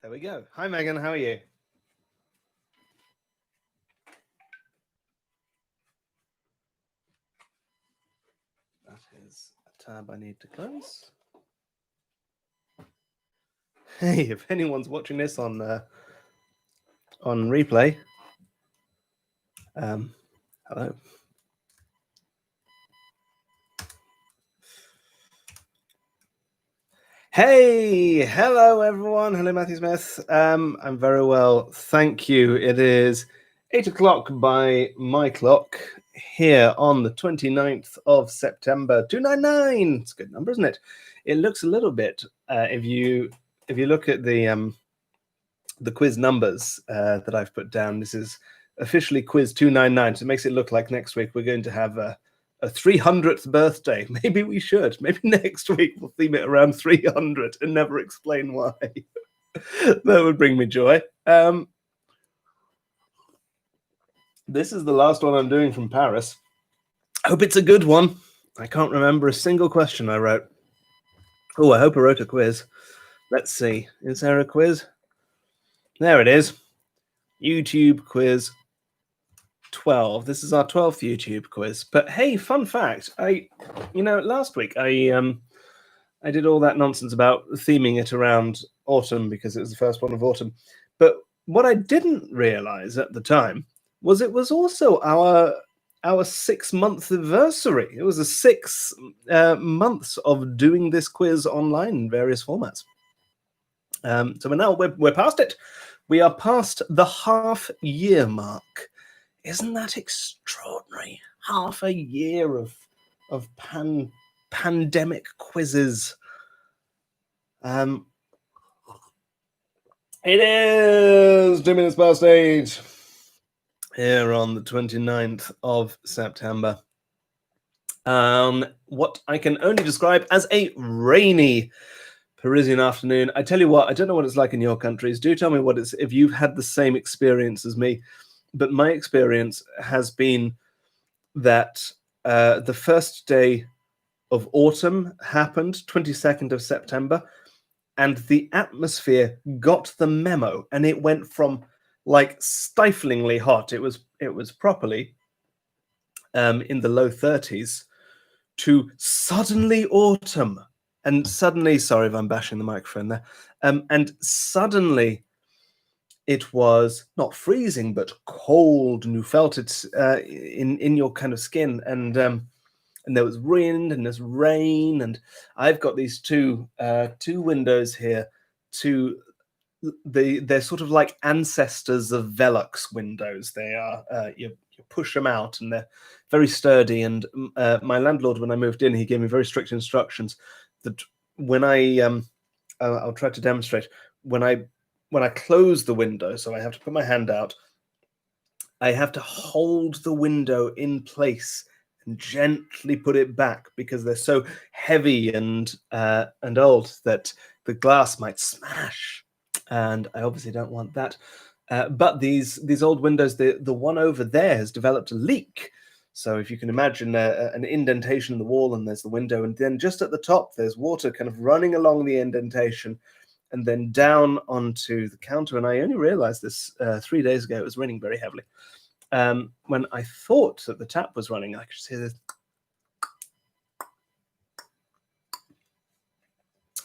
There we go. Hi, Megan. How are you? That is a tab I need to close. Hey, if anyone's watching this on replay, hello. Hey, hello everyone. Hello, Matthew Smith. I'm very well, thank you. It is 8 o'clock by my clock here on the 29th of September 299. It's a good number, isn't it? It looks a little bit if you look at the quiz numbers that I've put down. This is officially quiz 299, so it makes it look like next week we're going to have a 300th birthday. Maybe we should. Maybe next week we'll theme it around 300 and never explain why. That would bring me joy. This is the last one I'm doing from Paris. I hope it's a good one. I can't remember a single question I wrote. Oh, I hope I wrote a quiz. Let's see. Is there a quiz? There it is. YouTube quiz 12. This is our 12th YouTube quiz. But hey, fun fact. Last week I did all that nonsense about theming it around autumn because it was the first one of autumn. But what I didn't realize at the time was it was also our 6-month anniversary. It was a 6 months of doing this quiz online in various formats. So we're past it. We are past the half-year mark. Isn't that extraordinary? Half a year of pandemic quizzes. It is 2 minutes past 8 here on the 29th of September. What I can only describe as a rainy Parisian afternoon. I tell you what, I don't know what it's like in your countries. Do tell me if you've had the same experience as me. But my experience has been that the first day of autumn happened, 22nd of September, and the atmosphere got the memo, and it went from like stiflingly hot. It was properly in the low 30s to suddenly autumn, and suddenly, sorry if I'm bashing the microphone there, and suddenly it was not freezing but cold, and you felt it in your kind of skin, and there was wind and there's rain, and I've got these two windows here. They're sort of like ancestors of Velux windows. They are you push them out, and they're very sturdy. And my landlord, when I moved in, he gave me very strict instructions that when I'll try to demonstrate, when I close the window, so I have to put my hand out, I have to hold the window in place and gently put it back because they're so heavy and old that the glass might smash, and I obviously don't want that. But these old windows, the one over there has developed a leak. So if you can imagine an indentation in the wall, and there's the window, and then just at the top there's water kind of running along the indentation and then down onto the counter. And I only realized this 3 days ago. It was raining very heavily. When I thought that the tap was running, I could just hear this.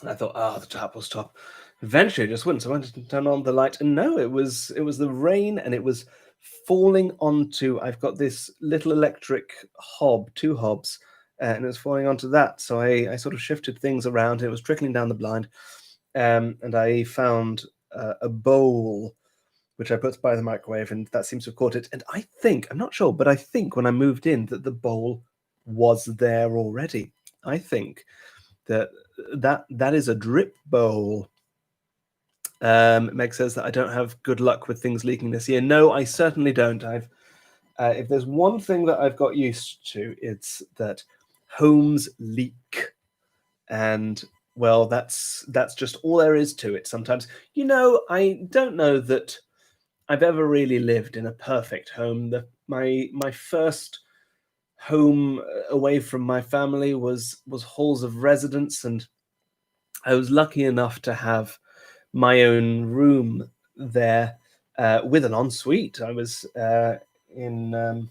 And I thought, the tap will stop. Eventually it just wouldn't. So I went to turn on the light, and no, it was the rain, and it was falling onto, I've got this little electric hob, 2 hobs, and it was falling onto that. So I sort of shifted things around, and it was trickling down the blind. And I found a bowl, which I put by the microwave, and that seems to have caught it. And I think, I'm not sure, but I think when I moved in that the bowl was there already. I think that is a drip bowl. Meg says that I don't have good luck with things leaking this year. No, I certainly don't. If there's one thing that I've got used to, it's that homes leak. And well, that's just all there is to it sometimes. I don't know that I've ever really lived in a perfect home. My first home away from my family was halls of residence, and I was lucky enough to have my own room there with an ensuite. I was in an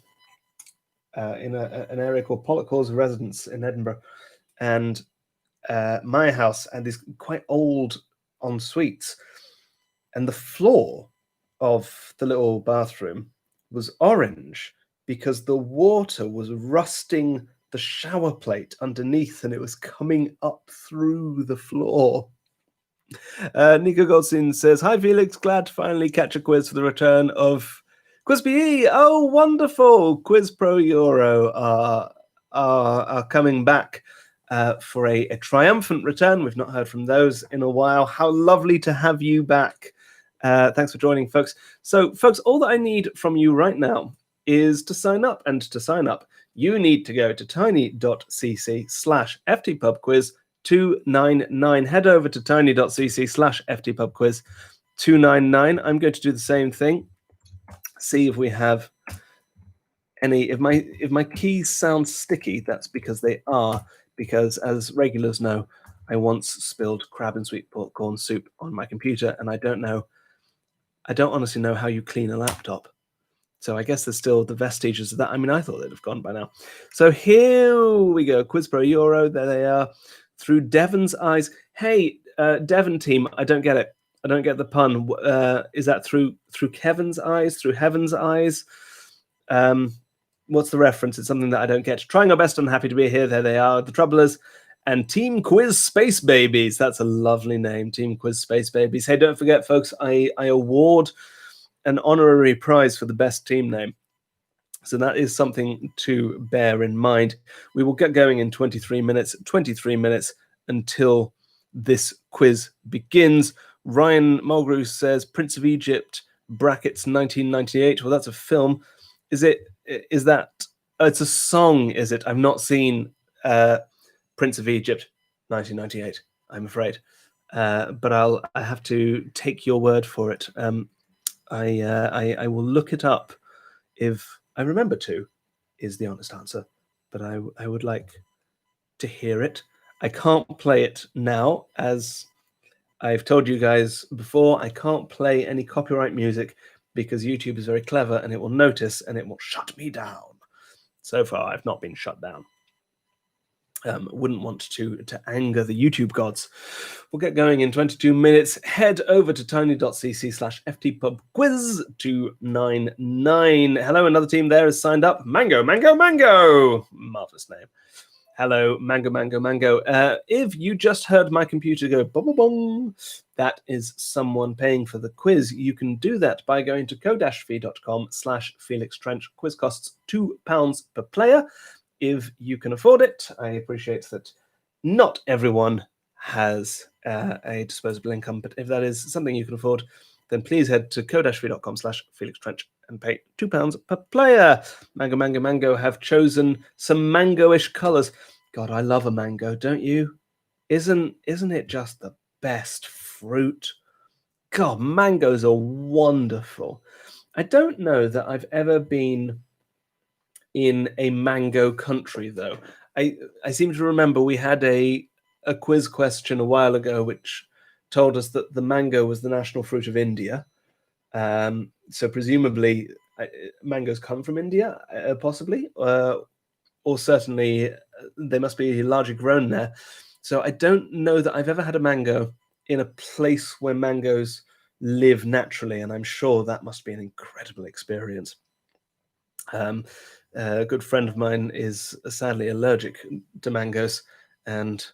area called Pollock's Residence in Edinburgh, and my house had these quite old en suites, and the floor of the little bathroom was orange because the water was rusting the shower plate underneath, and it was coming up through the floor. Nico Goldstein says, "Hi Felix, glad to finally catch a quiz for the return of Quiz PE. Oh, wonderful! Quiz Pro Euro are coming back for a triumphant return. We've not heard from those in a while. How lovely to have you back. Thanks for joining, folks. So, folks, all that I need from you right now is to sign up. And to sign up, you need to go to tiny.cc/ftpubquiz 299. Head over to tiny.cc/ftpubquiz 299. I'm going to do the same thing. See if we have any. If my keys sound sticky, that's because they are. Because as regulars know, I once spilled crab and sweet corn soup on my computer, and I don't honestly know how you clean a laptop. So I guess there's still the vestiges of that. I mean, I thought they'd have gone by now. So here we go. Quiz Pro Euro. There they are. Through Devon's eyes. Hey, Devon team, I don't get it. I don't get the pun. Is that through Kevin's eyes? Through Heaven's eyes? What's the reference? It's something that I don't get. Trying our best. I'm happy to be here. There they are. The Troublers and Team Quiz Space Babies. That's a lovely name. Team Quiz Space Babies. Hey, don't forget, folks, I award an honorary prize for the best team name. So that is something to bear in mind. We will get going in 23 minutes. 23 minutes until this quiz begins. Ryan Mulgrew says Prince of Egypt brackets 1998. Well, that's a film. Is that? Oh, it's a song, is it? I've not seen Prince of Egypt 1998, I'm afraid. But I have to take your word for it. I will look it up if I remember to, is the honest answer. But I would like to hear it. I can't play it now, as I've told you guys before. I can't play any copyright music because YouTube is very clever and it will notice and it will shut me down. So far, I've not been shut down. Wouldn't want to anger the YouTube gods. We'll get going in 22 minutes. Head over to tiny.cc/ftpubquiz 299. Hello, another team there is signed up. Mango. Marvelous name. Hello, Mango. If you just heard my computer go bong bong, that is someone paying for the quiz. You can do that by going to ko-fi.com/Felix Trench. Quiz costs £2 per player. If you can afford it. I appreciate that not everyone has a disposable income, but if that is something you can afford, then please head to ko-fi.com/Felix Trench and pay £2 per player. Mango have chosen some mango-ish colours. God, I love a mango, don't you? Isn't it just the best fruit? God, mangoes are wonderful. I don't know that I've ever been in a mango country, though. I seem to remember we had a quiz question a while ago which told us that the mango was the national fruit of India. So presumably mangoes come from India, possibly, or certainly they must be largely grown there. So I don't know that I've ever had a mango in a place where mangoes live naturally, and I'm sure that must be an incredible experience. A good friend of mine is sadly allergic to mangoes, and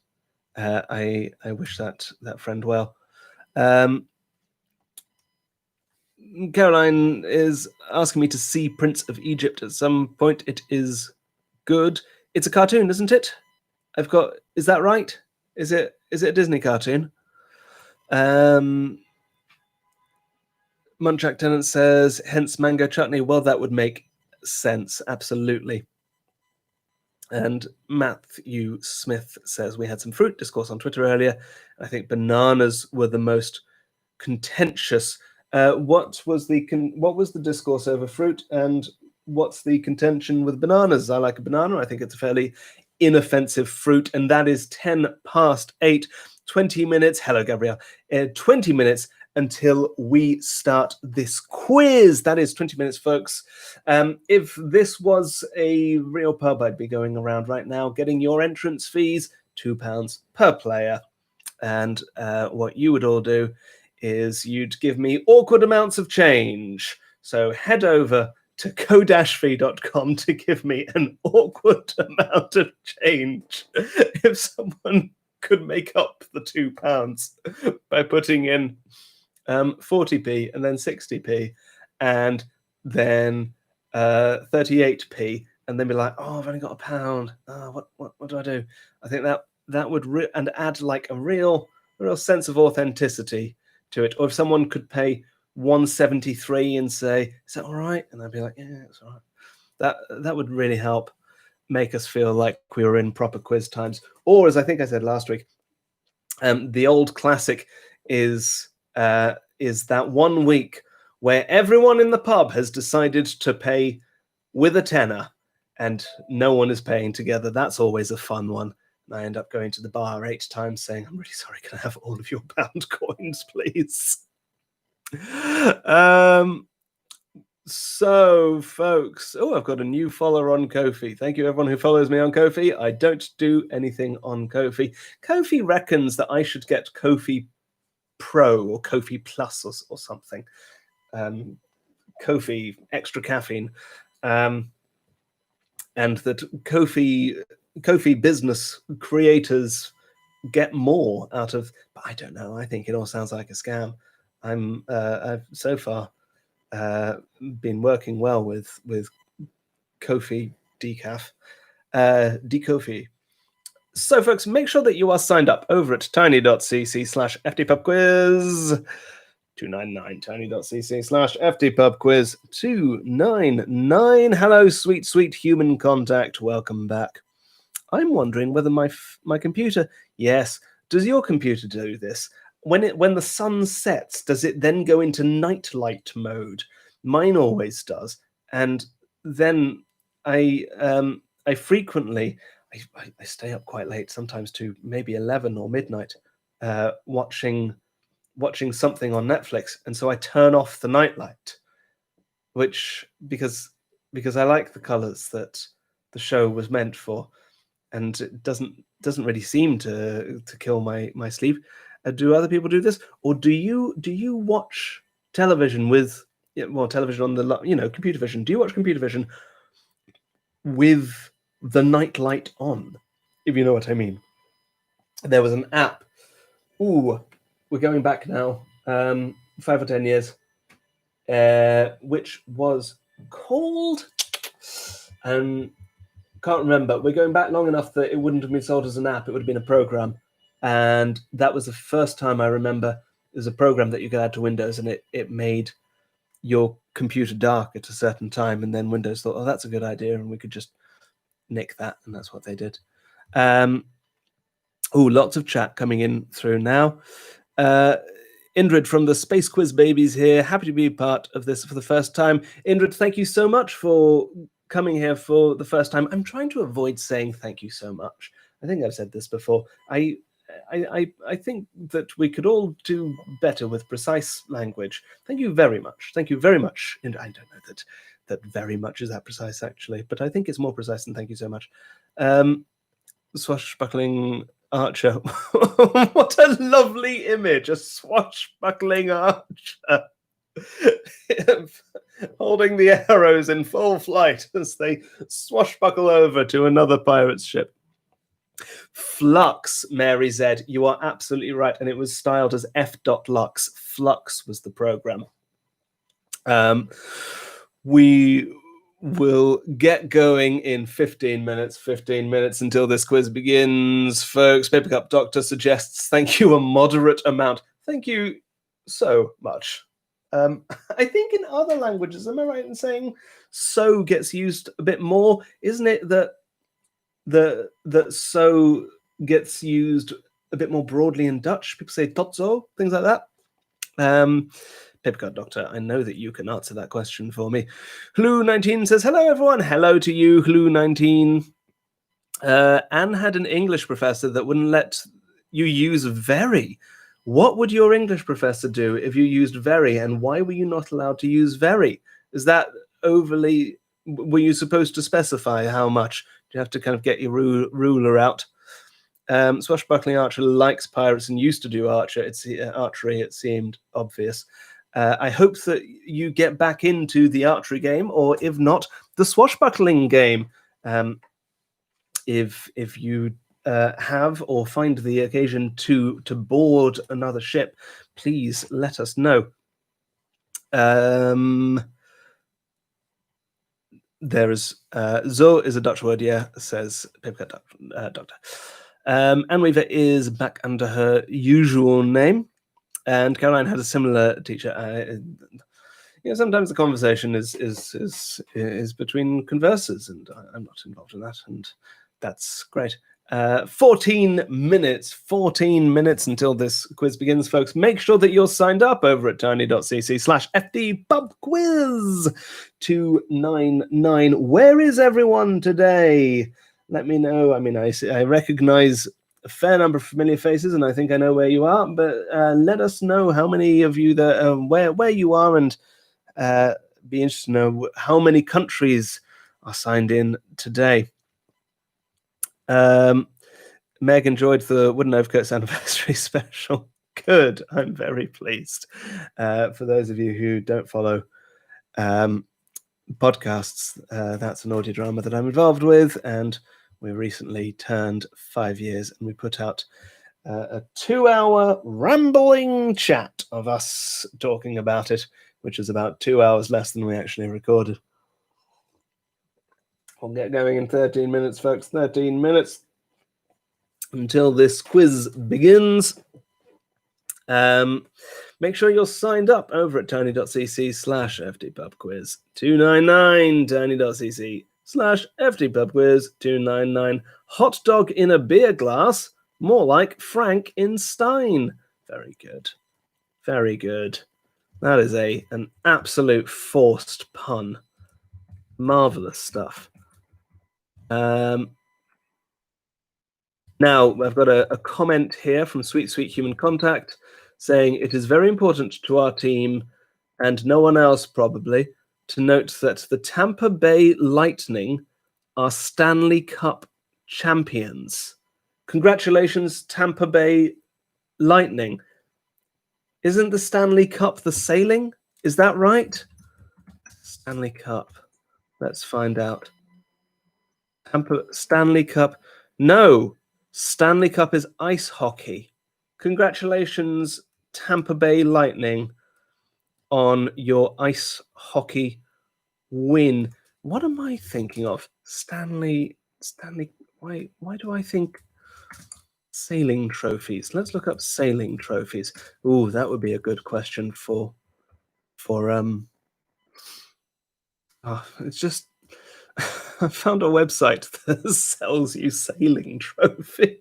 I wish that friend well. Caroline is asking me to see Prince of Egypt at some point. It is good. It's a cartoon, isn't it? Is that right? Is it a Disney cartoon? Munchak Tennant says, hence mango chutney. Well, that would make sense, absolutely. And Matthew Smith says, we had some fruit discourse on Twitter earlier. I think bananas were the most contentious. What was the discourse over fruit, and what's the contention with bananas? I like a banana. I think it's a fairly inoffensive fruit, and that is 8:10. 20 minutes. Hello, Gabrielle. 20 minutes until we start this quiz. That is 20 minutes, folks. If this was a real pub, I'd be going around right now getting your entrance fees, £2 per player. And what you would all do is you'd give me awkward amounts of change. So head over to go-fee.com to give me an awkward amount of change. If someone could make up the £2 by putting in 40p and then 60p and then 38p and then be like, oh, I've only got £1. Oh, what do I do? I think that would and add like a real sense of authenticity to it. Or if someone could pay 173 and say, is that all right? And I'd be like, yeah, it's all right. That would really help make us feel like we were in proper quiz times. Or as I think I said last week, the old classic is that 1 week where everyone in the pub has decided to pay with a tenner and no one is paying together. That's always a fun one. And I end up going to the bar 8 times saying, I'm really sorry, can I have all of your pound coins, please? So, folks, I've got a new follower on Ko-fi. Thank you, everyone who follows me on Ko-fi. I don't do anything on Ko-fi. Ko-fi reckons that I should get Ko-fi Pro or Ko-fi Plus or something. Ko-fi extra caffeine. And that Ko-fi business creators get more out of, but I don't know. I think it all sounds like a scam. I've so far been working well with Ko-fi decaf, Decofi. So, folks, make sure that you are signed up over at tiny.cc/ftpubquiz 299, tiny.cc/ftpubquiz 299. Hello, sweet, sweet human contact. Welcome back. I'm wondering whether my computer, yes, does your computer do this? When the sun sets, does it then go into nightlight mode? Mine always does. And then I frequently I stay up quite late, sometimes to maybe 11 or midnight, watching something on Netflix, and so I turn off the nightlight, which because I like the colors that the show was meant for, and it doesn't really seem to kill my sleep. Do other people do this, or do you watch television with television on the computer vision? Do you watch computer vision with the nightlight on, if you know what I mean? There was an app. We're going back now, 5 or 10 years, which was called, can't remember. We're going back long enough that it wouldn't have been sold as an app. It would have been a program. And that was the first time I remember there's a program that you could add to Windows, and it made your computer dark at a certain time. And then Windows thought, oh, that's a good idea, and we could just nick that. And that's what they did. Lots of chat coming in through now. Indrid from the Space Quiz Babies here. Happy to be part of this for the first time. Indrid, thank you so much for coming here for the first time. I'm trying to avoid saying thank you so much. I think I've said this before. I think that we could all do better with precise language. Thank you very much. Thank you very much. And I don't know that very much is that precise, actually, but I think it's more precise than thank you so much. Swashbuckling archer. What a lovely image. A swashbuckling archer holding the arrows in full flight as they swashbuckle over to another pirate's ship. Flux, Mary Z, you are absolutely right, and it was styled as F.Lux. Flux was the program. We will get going in 15 minutes until this quiz begins, folks. Paper Cup Doctor suggests thank you a moderate amount. Thank you so much. I think in other languages, am I right in saying so gets used a bit more? Isn't it that so gets used a bit more broadly in Dutch? People say tot zo, things like that. Papercut Doctor, I know that you can answer that question for me. Hlu19 says, hello, everyone. Hello to you, Hlu19. Anne had an English professor that wouldn't let you use very. What would your English professor do if you used very, and why were you not allowed to use very? Is that overly... Were you supposed to specify how much? Do you have to kind of get your ruler out? Swashbuckling archer likes pirates and used to do archery. It seemed obvious. I hope that you get back into the archery game, or if not, the swashbuckling game. If you have or find the occasion to board another ship, please let us know. There is zo is a Dutch word, yeah, says Papercut Doctor. Anweaver is back under her usual name, and Caroline had a similar teacher. Sometimes the conversation is between conversers, and I'm not involved in that, and that's great. 14 minutes until this quiz begins, folks. Make sure that you're signed up over at tiny.cc/FDPubQuiz 299. Where is everyone today? Let me know. I mean, I recognize a fair number of familiar faces, and I think I know where you are, but let us know how many of you where you are, and be interested to know how many countries are signed in today. Meg enjoyed the Wooden Overcoats anniversary special. Good. I'm very pleased. For those of you who don't follow podcasts, that's an audio drama that I'm involved with, and we recently turned 5 years, and we put out a 2-hour rambling chat of us talking about it, which is about 2 hours less than we actually recorded. We'll get going in 13 minutes, folks. 13 minutes until this quiz begins. Make sure you're signed up over at tiny.cc/FDPubQuiz 299. tiny.cc/FDPubQuiz 299. Hot dog in a beer glass, more like Frank in Stein. Very good. Very good. That is an absolute forced pun. Marvelous stuff. Now, I've got a comment here from Sweet Sweet Human Contact saying it is very important to our team, and no one else probably, to note that the Tampa Bay Lightning are Stanley Cup champions. Congratulations, Tampa Bay Lightning. Isn't the Stanley Cup the sailing? Is that right? Stanley Cup. Let's find out. Stanley Cup. No, Stanley Cup is ice hockey. Congratulations, Tampa Bay Lightning, on your ice hockey win. What am I thinking of? Stanley. Why do I think sailing trophies? Let's look up sailing trophies. Ooh, that would be a good question for it's just I found a website that sells you sailing trophies.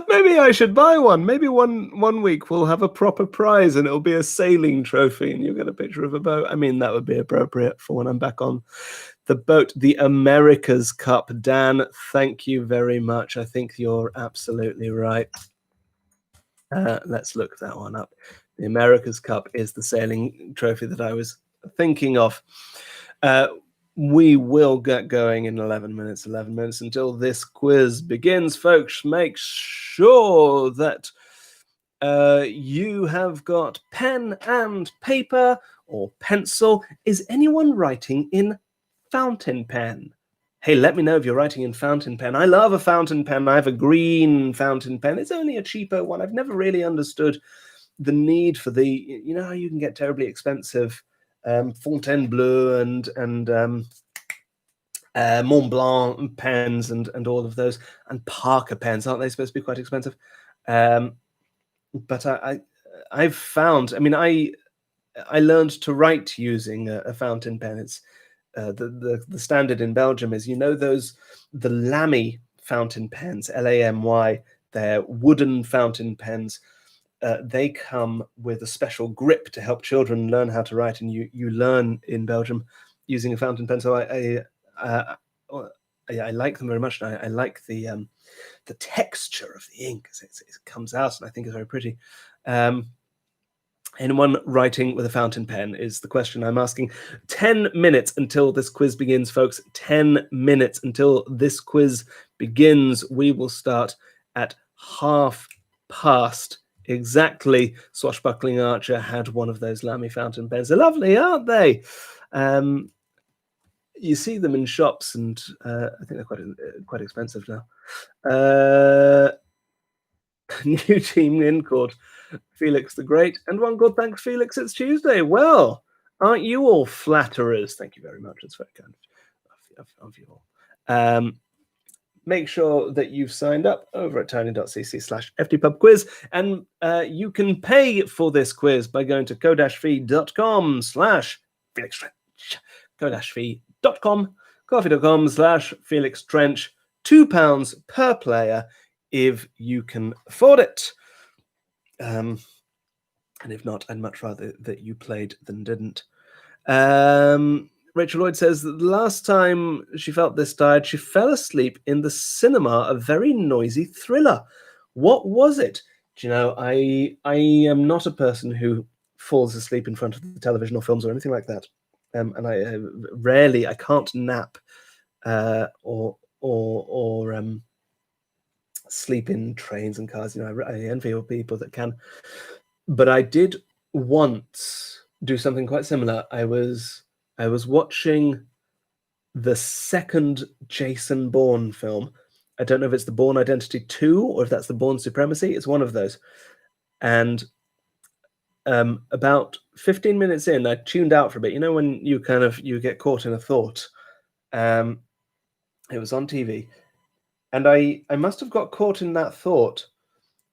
Maybe I should buy one. Maybe one week we'll have a proper prize and it'll be a sailing trophy and you'll get a picture of a boat. I mean, that would be appropriate for when I'm back on the boat. The America's Cup. Dan, thank you very much. I think you're absolutely right. Let's look that one up. The America's Cup is the sailing trophy that I was thinking of. We will get going in 11 minutes until this quiz begins, folks. Make sure that you have got pen and paper or pencil. Is anyone writing in fountain pen? Hey, let me know if you're writing in fountain pen. I love a fountain pen. I have a green fountain pen. It's only a cheaper one. I've never really understood the need for you know how you can get terribly expensive Fontainebleau and Mont Blanc pens and all of those, and Parker pens. Aren't they supposed to be quite expensive? But I've found, I mean, I learned to write using a fountain pen. It's the standard in Belgium is, you know, the Lamy fountain pens, Lamy, they're wooden fountain pens. They come with a special grip to help children learn how to write, and you learn in Belgium using a fountain pen. So I like them very much. And I like the texture of the ink as it comes out, and I think it's very pretty. Anyone writing with a fountain pen is the question I'm asking. 10 minutes until this quiz begins, folks. 10 minutes until this quiz begins. We will start at past exactly. Swashbuckling Archer had one of those Lamy fountain pens. They're lovely, aren't they? You see them in shops, and I think they're quite expensive now. New team in called Felix the Great, and one called Thanks Felix, it's Tuesday. Well, aren't you all flatterers? Thank you very much. It's very kind of you all. Make sure that you've signed up over at tiny.cc/ftpubquiz, and you can pay for this quiz by going to ko-fi.com/felixtrench. ko-fi.com, coffee.com/felixtrench. £2 per player if you can afford it. And if not, I'd much rather that you played than didn't. Rachel Lloyd says that the last time she felt this tired, she fell asleep in the cinema, a very noisy thriller. What was it? Do you know, I am not a person who falls asleep in front of the television or films or anything like that. And I can't nap or sleep in trains and cars. You know, I envy all people that can. But I did once do something quite similar. I was watching the second Jason Bourne film. I don't know if it's the Bourne Identity 2 or if that's the Bourne Supremacy. It's one of those. And about 15 minutes in, I tuned out for a bit. You know, when you get caught in a thought. It was on TV. And I must have got caught in that thought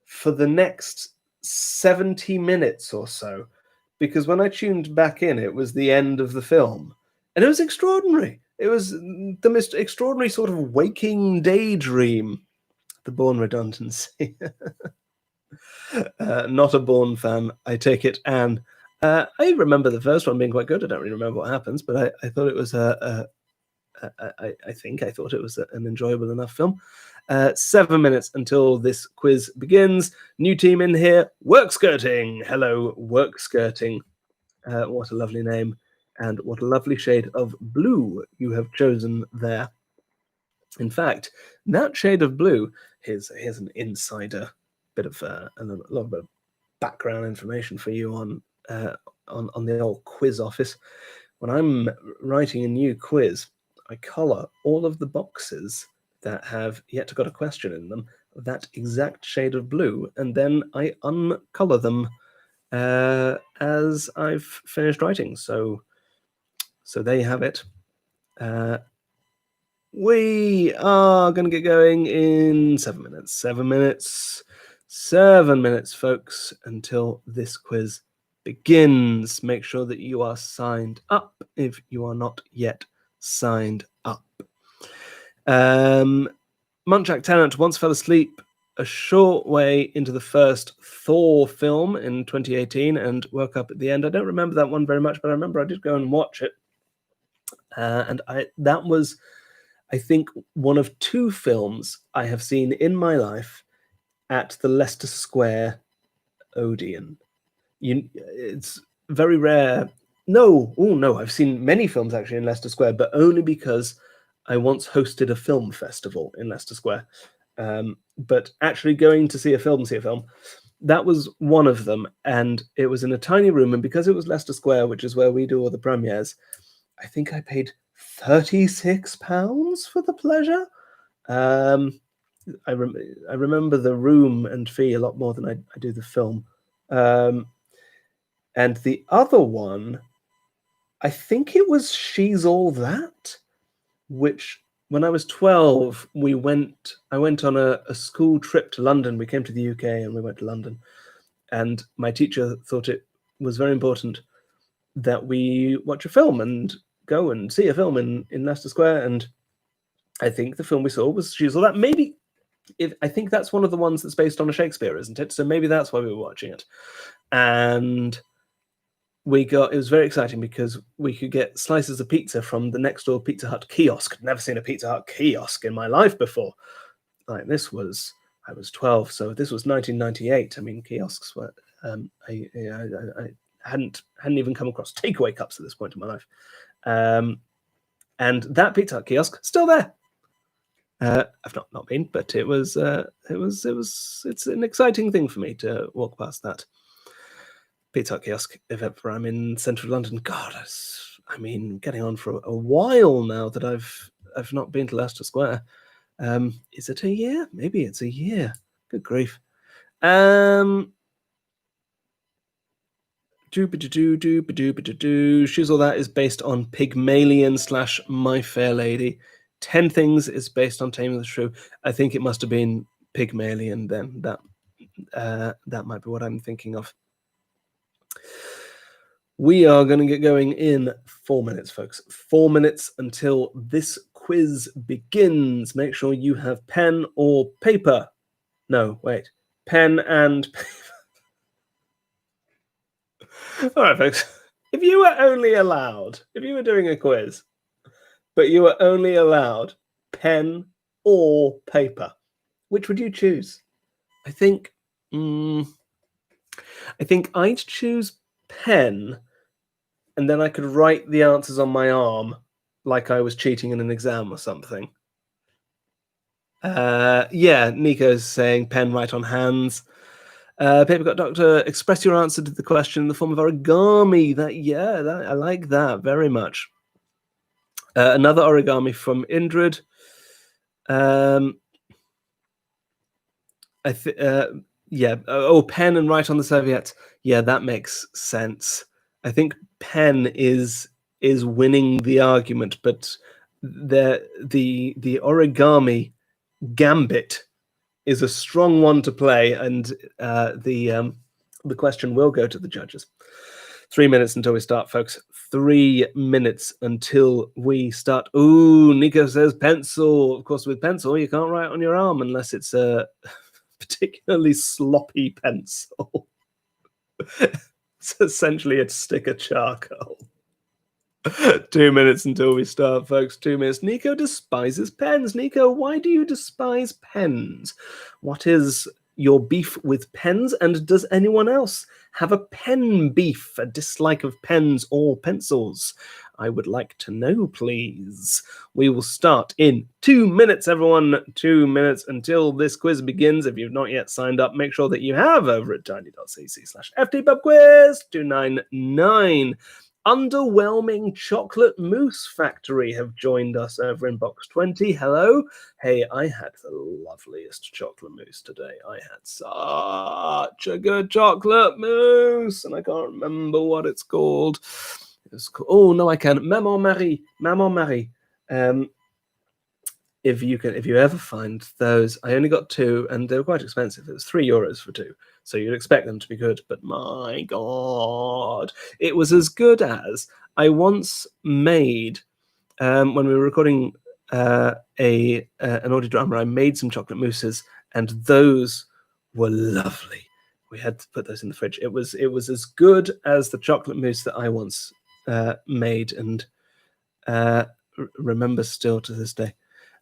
for the next 70 minutes or so, because when I tuned back in, it was the end of the film. And it was extraordinary. It was the most extraordinary sort of waking daydream. The Bourne redundancy. Not a Bourne fan, I take it, Anne. I remember the first one being quite good. I don't really remember what happens, but I thought it was I thought it was an enjoyable enough film. 7 minutes until this quiz begins. New team in here. Work skirting. Hello, work skirting. What a lovely name, and what a lovely shade of blue you have chosen there. In fact, that shade of blue, here's an insider bit of a little bit of background information for you on the old quiz office. When I'm writing a new quiz, I colour all of the boxes that have yet to got a question in them that exact shade of blue, and then I uncolour them as I've finished writing. So there you have it. We are going to get going in 7 minutes. 7 minutes. 7 minutes, folks, until this quiz begins. Make sure that you are signed up if you are not yet signed up. Munchak Tennant once fell asleep a short way into the first Thor film in 2018 and woke up at the end. I don't remember that one very much, but I remember I did go and watch it. And that was, I think, one of two films I have seen in my life at the Leicester Square Odeon. It's very rare. No, I've seen many films actually in Leicester Square, but only because I once hosted a film festival in Leicester Square. But actually going to see a film, that was one of them. And it was in a tiny room. And because it was Leicester Square, which is where we do all the premieres, I think I paid £36 for the pleasure. I remember the room and fee a lot more than I do the film. And the other one, I think it was She's All That, which when I was 12, I went on a school trip to London. We came to the UK and we went to London. And my teacher thought it was very important that we watch a film and go and see a film in Leicester Square. And I think the film we saw was She's All That. Maybe, I think that's one of the ones that's based on a Shakespeare, isn't it? So maybe that's why we were watching it. And it was very exciting because we could get slices of pizza from the next door Pizza Hut kiosk. Never seen a Pizza Hut kiosk in my life before. Like I was 12, so this was 1998. I mean, kiosks were I hadn't even come across takeaway cups at this point in my life. And that Pizza Hut kiosk still there. I've not been, but it's an exciting thing for me to walk past that Pizza Hut kiosk if ever I'm in central London. God, getting on for a while now that I've not been to Leicester Square. Is it a year? Maybe it's a year. Good grief. Shoes All That is based on Pygmalion / My Fair Lady. 10 Things is based on Taming of the Shrew. I think it must have been Pygmalion then. That might be what I'm thinking of. We are going to get going in 4 minutes, folks. 4 minutes until this quiz begins. Make sure you have pen or paper. No, wait. Pen and paper. All right, folks. If you were doing a quiz, but you were only allowed pen or paper, which would you choose? I think I'd choose pen, and then I could write the answers on my arm like I was cheating in an exam or something. Yeah, Nico's saying pen, write on hands. Papercut Doctor, express your answer to the question in the form of origami. I like that very much. Another origami from Indrid. Pen and write on the serviette. Yeah, that makes sense. I think pen is winning the argument, but the origami gambit is a strong one to play, and the question will go to the judges. 3 minutes until we start, folks. 3 minutes until we start. Ooh, Nico says pencil. Of course, with pencil, you can't write on your arm unless it's a particularly sloppy pencil. It's essentially a stick of charcoal. 2 minutes until we start, folks. 2 minutes. Nico despises pens. Nico, why do you despise pens? What is your beef with pens? And does anyone else have a pen beef, a dislike of pens or pencils? I would like to know, please. We will start in 2 minutes, everyone. 2 minutes until this quiz begins. If you've not yet signed up, make sure that you have over at tiny.cc/ftpubquiz 299. Underwhelming Chocolate Mousse Factory have joined us over in box 20. Hello. Hey, I had the loveliest chocolate mousse today. I had such a good chocolate mousse, and I can't remember what it's called. It's called, oh no, I can. Maman Marie. If you ever find those, I only got 2, and they were quite expensive. It was €3 for 2, so you'd expect them to be good. But my God, it was as good as I once made when we were recording an audio drama. I made some chocolate mousses, and those were lovely. We had to put those in the fridge. It was as good as the chocolate mousse that I once made, and remember still to this day.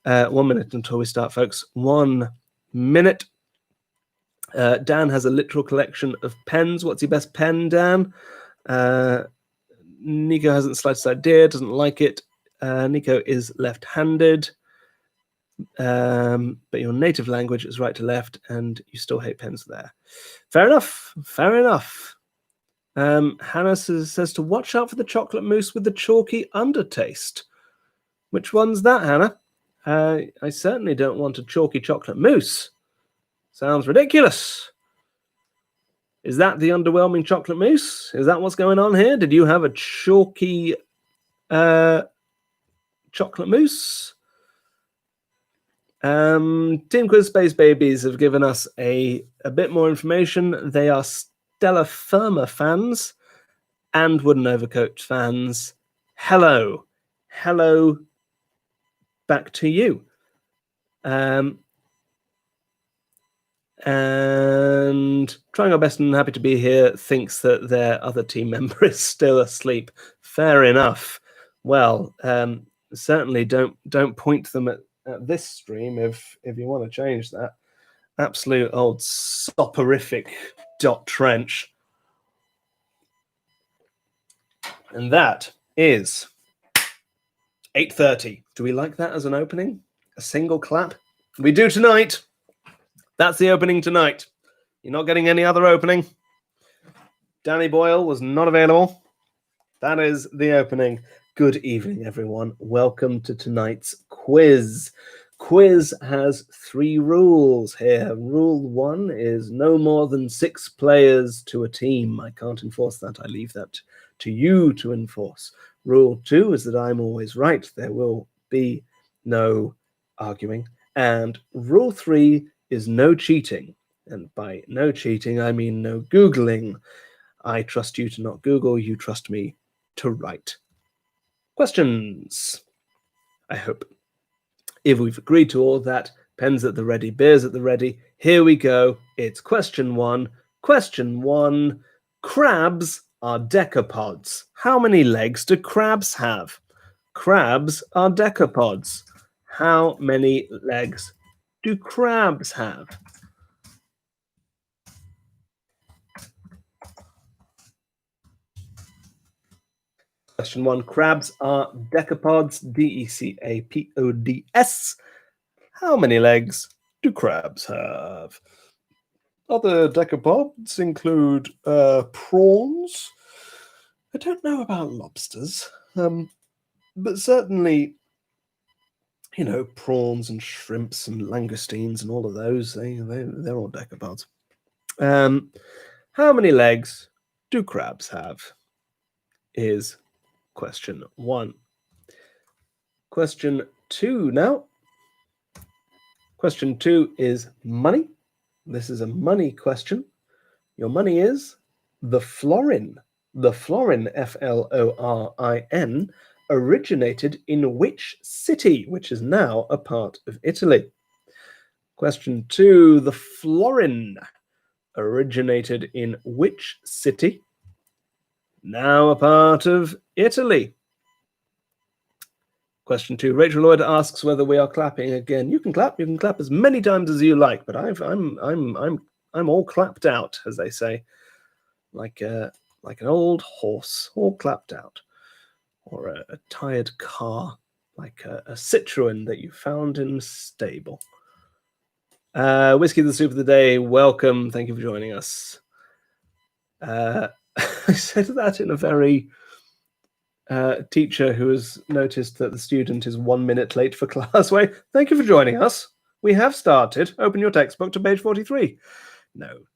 1 minute until we start, folks. 1 minute. Dan has a literal collection of pens. What's your best pen, Dan? Nico hasn't the slightest idea, doesn't like it. Nico is left-handed. But your native language is right to left, and you still hate pens there. Fair enough. Hannah says to watch out for the chocolate mousse with the chalky undertaste. Which one's that, Hannah? I certainly don't want a chalky chocolate mousse. Sounds ridiculous. Is that the underwhelming chocolate mousse? Is that what's going on here? Did you have a chalky chocolate mousse? Team Quiz Space Babies have given us a bit more information. They are Stella Firma fans and Wooden Overcoat fans. Hello. Back to you. And trying our best and happy to be here, thinks that their other team member is still asleep. Fair enough. Well, certainly don't point them at this stream if you want to change that. Absolute old soporific dot trench. And that is 8:30. Do we like that as an opening? A single clap? We do tonight. That's the opening tonight. You're not getting any other opening. Danny Boyle was not available. That is the opening. Good evening, everyone. Welcome to tonight's quiz. Quiz has 3 rules here. Rule 1 is no more than 6 players to a team. I can't enforce that. I leave that to you to enforce. Rule 2 is that I'm always right. There will be no arguing. And rule 3 is no cheating. And by no cheating, I mean no Googling. I trust you to not Google. You trust me to write. Questions, I hope. If we've agreed to all that, pens at the ready, beers at the ready, here we go. It's question 1. Question 1. Crabs are decapods. How many legs do crabs have? Crabs are decapods. How many legs do crabs have? Question 1. Crabs are decapods. decapods. How many legs do crabs have? Other decapods include prawns. I don't know about lobsters, but certainly, you know, prawns and shrimps and langoustines and all of those, they're all decapods. How many legs do crabs have? Is question 1. Question 2 now. Question 2 is money. This is a money question. Your money is the florin. The florin, Florin, originated in which city, which is now a part of Italy? Question 2, the florin originated in which city, now a part of Italy? Question 2. Rachel Lloyd asks whether we are clapping again. You can clap as many times as you like, but I'm all clapped out, as they say, like an old horse, all clapped out, or a tired car, like a Citroen that you found in the stable. Whiskey the Soup of the Day, welcome. Thank you for joining us. I said that in a very teacher who has noticed that the student is 1 minute late for class way. Thank you for joining us. We have started. Open your textbook to page 43.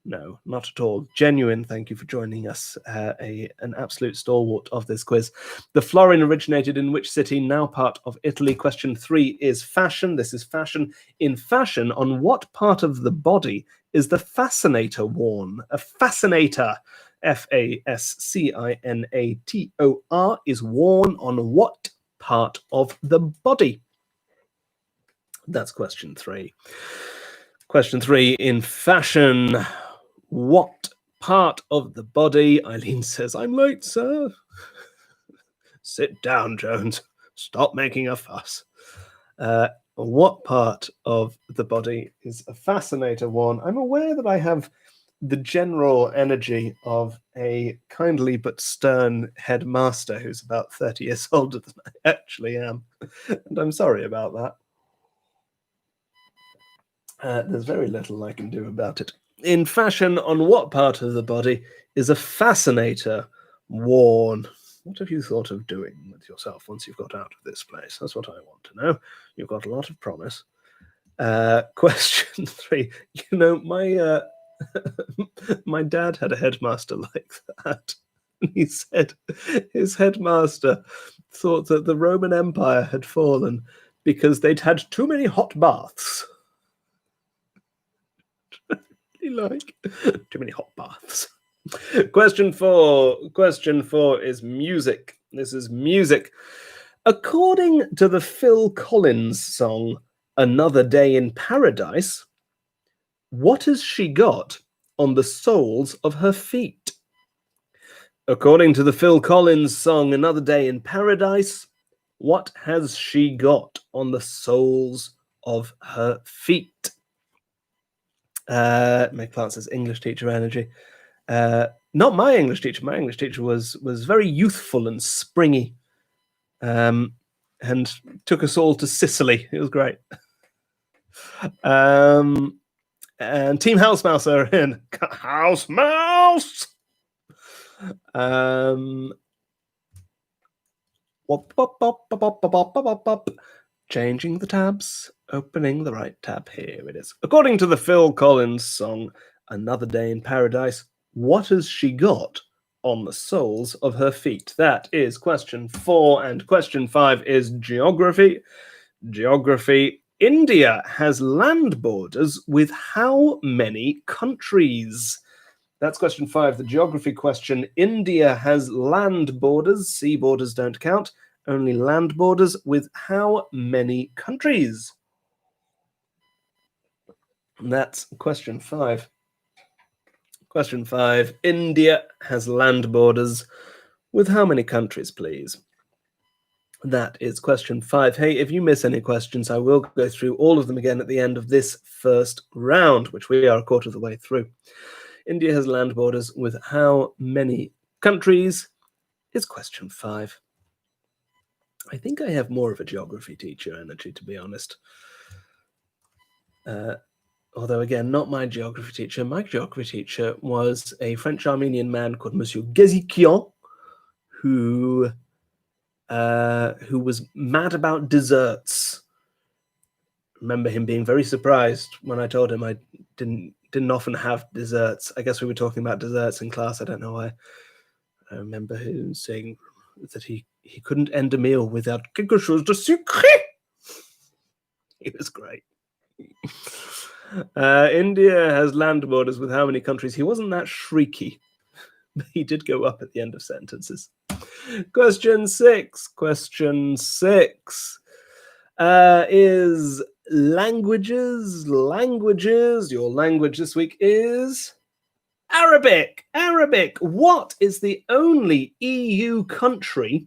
No, not at all. Genuine thank you for joining us. An absolute stalwart of this quiz. The florin originated in which city, now part of Italy? Question 3 is fashion. This is fashion. In fashion, on what part of the body is the fascinator worn? A fascinator, Fascinator, is worn on what part of the body? That's question 3. Question 3, in fashion, what part of the body? Eileen says, I'm late, sir. Sit down, Jones. Stop making a fuss. What part of the body is a fascinator worn? I'm aware that I have the general energy of a kindly but stern headmaster who's about 30 years older than I actually am. And I'm sorry about that. There's very little I can do about it. In fashion, on what part of the body is a fascinator worn? What have you thought of doing with yourself once you've got out of this place? That's what I want to know. You've got a lot of promise. Question 3. You know, my dad had a headmaster like that. He said his headmaster thought that the Roman Empire had fallen because they'd had too many hot baths. Like too many hot baths. Question 4. Question 4 is music. This is music. According to the Phil Collins song, Another Day in Paradise, What has she got on the soles of her feet? According to the Phil Collins song Another Day in Paradise, what has she got on the soles of her feet? Meg Plant says English teacher energy. Not my English teacher. My English teacher was very youthful and springy, and took us all to Sicily. It was great. And Team House Mouse are in. House Mouse. Changing the tabs, opening the right tab. Here it is. According to the Phil Collins song Another Day in Paradise, what has she got on the soles of her feet? That is question 4, and question 5 is geography. Geography. India has land borders with how many countries? That's question 5, the geography question. India has land borders. Sea borders don't count. Only land borders with how many countries? And that's question 5. Question 5. India has land borders with how many countries, please? That is question 5. Hey, if you miss any questions, I will go through all of them again at the end of this first round, which we are a quarter of the way through. India has land borders with how many countries is question 5. I think I have more of a geography teacher energy, to be honest. Although, again, not my geography teacher. My geography teacher was a French-Armenian man called Monsieur Gezikian, who was mad about desserts. Remember him being very surprised when I told him I didn't often have desserts. I guess we were talking about desserts in class. I don't know why. I remember him saying that he couldn't end a meal without quelque chose de sucré. He was great. India has land borders with how many countries? He wasn't that shrieky, but he did go up at the end of sentences. Question 6. Question 6 is languages. Languages. Your language this week is Arabic. Arabic. What is the only EU country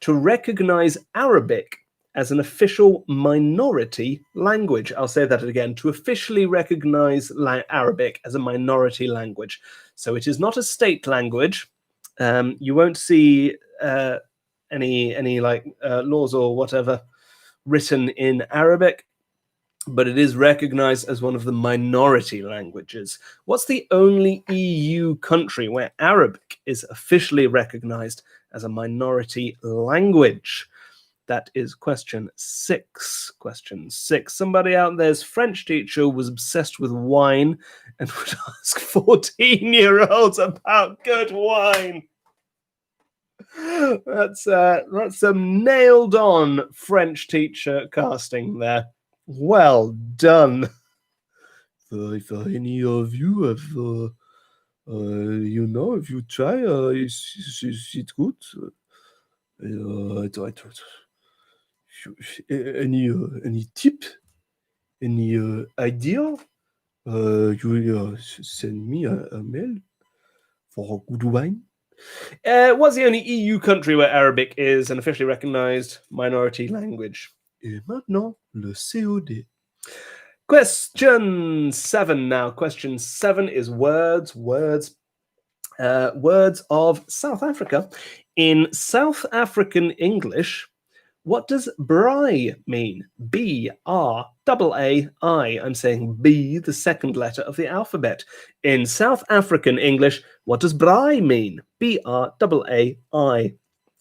to recognize Arabic as an official minority language? I'll say that again. To officially recognize Arabic as a minority language. So it is not a state language. You won't see any laws or whatever written in Arabic, but it is recognized as one of the minority languages. What's the only EU country where Arabic is officially recognized as a minority language? That is question 6. Question 6. Somebody out there's French teacher was obsessed with wine and would ask 14-year-olds about good wine. That's some nailed-on French teacher casting there. Well done. If any of you have, if you try, it's good. Any tip, any idea, you send me a mail for good wine. What's the only EU country where Arabic is an officially recognized minority language? Et maintenant, le COD. Question 7 now. Question 7 is words. Words of South Africa. In South African English, what does braai mean? B-R-A-A-I. I'm saying B, the second letter of the alphabet. In South African English, what does braai mean? B-R-A-A-I.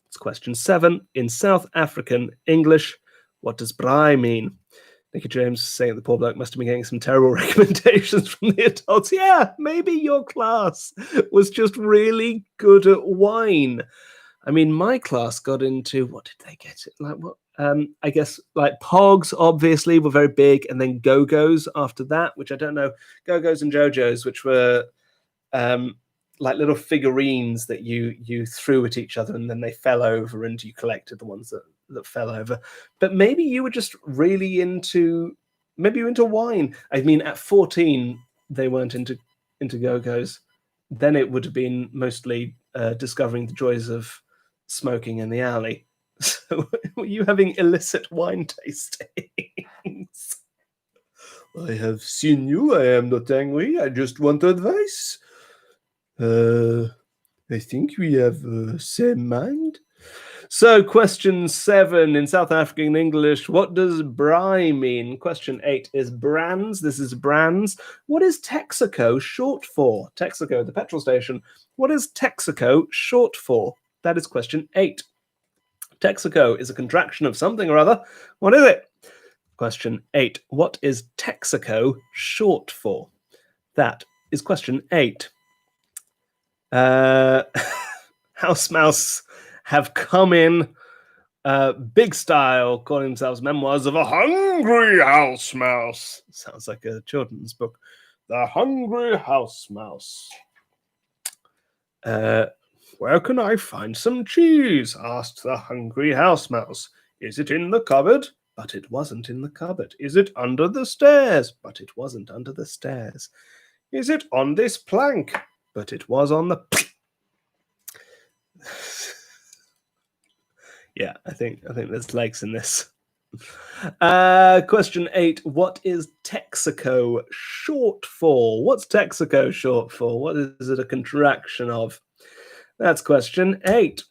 It's question 7. In South African English, what does braai mean? Nicky James saying the poor bloke must have been getting some terrible recommendations from the adults. Yeah, maybe your class was just really good at wine. I mean, my class got into, what did they get? Like what? I guess like Pogs, obviously, were very big, and then Go-Go's after that, which I don't know. Go-Go's and JoJo's, which were like little figurines that you threw at each other, and then they fell over, and you collected the ones that fell over. But maybe you were just really into wine. I mean, at 14, they weren't into go-go's, then it would have been mostly discovering the joys of smoking in the alley. So were you having illicit wine tastings? I have seen you. I am not angry. I just want advice. I think we have the same mind. So, question 7 in South African English, what does braai mean? Question 8 is brands. This is brands. What is Texaco short for? Texaco, the petrol station. What is Texaco short for? That is question 8. Texaco is a contraction of something or other. What is it? Question 8. What is Texaco short for? That is question 8. House Mouse have come in big style, calling themselves Memoirs of a Hungry House Mouse. Sounds like a children's book. The Hungry House Mouse. Where can I find some cheese? Asked the Hungry House Mouse. Is it in the cupboard? But it wasn't in the cupboard. Is it under the stairs? But it wasn't under the stairs. Is it on this plank? But it was on the... Yeah, I think there's legs in this. Question 8. What is Texaco short for? What's Texaco short for? What is it a contraction of? That's question 8.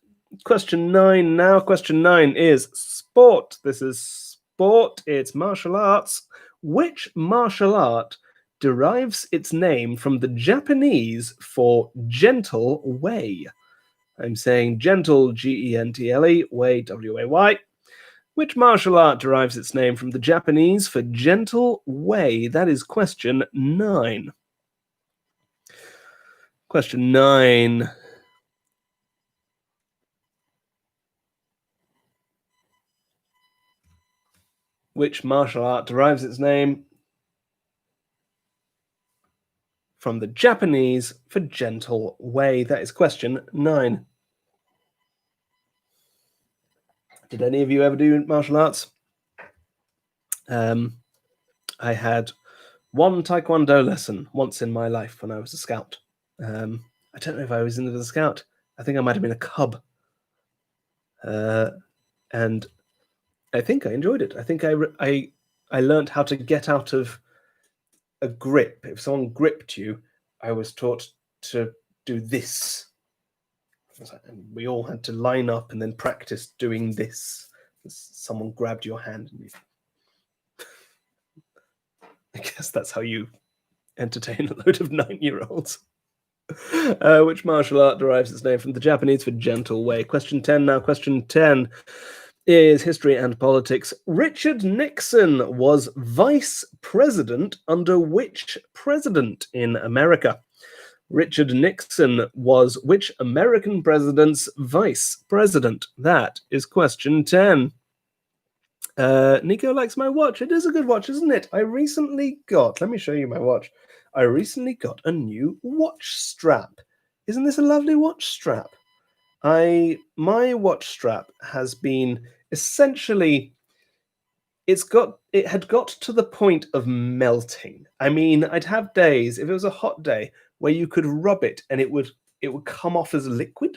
Question 9 now. Question 9 is sport. This is sport. It's martial arts. Which martial art derives its name from the Japanese for gentle way? I'm saying gentle, G-E-N-T-L-E, way, W-A-Y. Which martial art derives its name from the Japanese for gentle way? That is question 9. Question 9. Which martial art derives its name from the Japanese for gentle way? That is question 9. Did any of you ever do martial arts? I had one taekwondo lesson once in my life when I was a scout. I don't know if I was into the scout. I think I might have been a cub. And I think I enjoyed it. I think I learned how to get out of a grip. If someone gripped you, I was taught to do this. And we all had to line up and then practice doing this. Someone grabbed your hand and you... I guess that's how you entertain a load of 9-year-olds. Which martial art derives its name from the Japanese for gentle way? Question 10 now. Question 10 is history and politics. Richard Nixon was vice president under which president in America? Richard Nixon was which American president's vice president? That is question 10. Nico likes my watch. It is a good watch, isn't it? I recently got, let me show you my watch. I recently got a new watch strap. Isn't this a lovely watch strap? My watch strap has been essentially, it had got to the point of melting. I mean, I'd have days, if it was a hot day, where you could rub it and it would come off as liquid.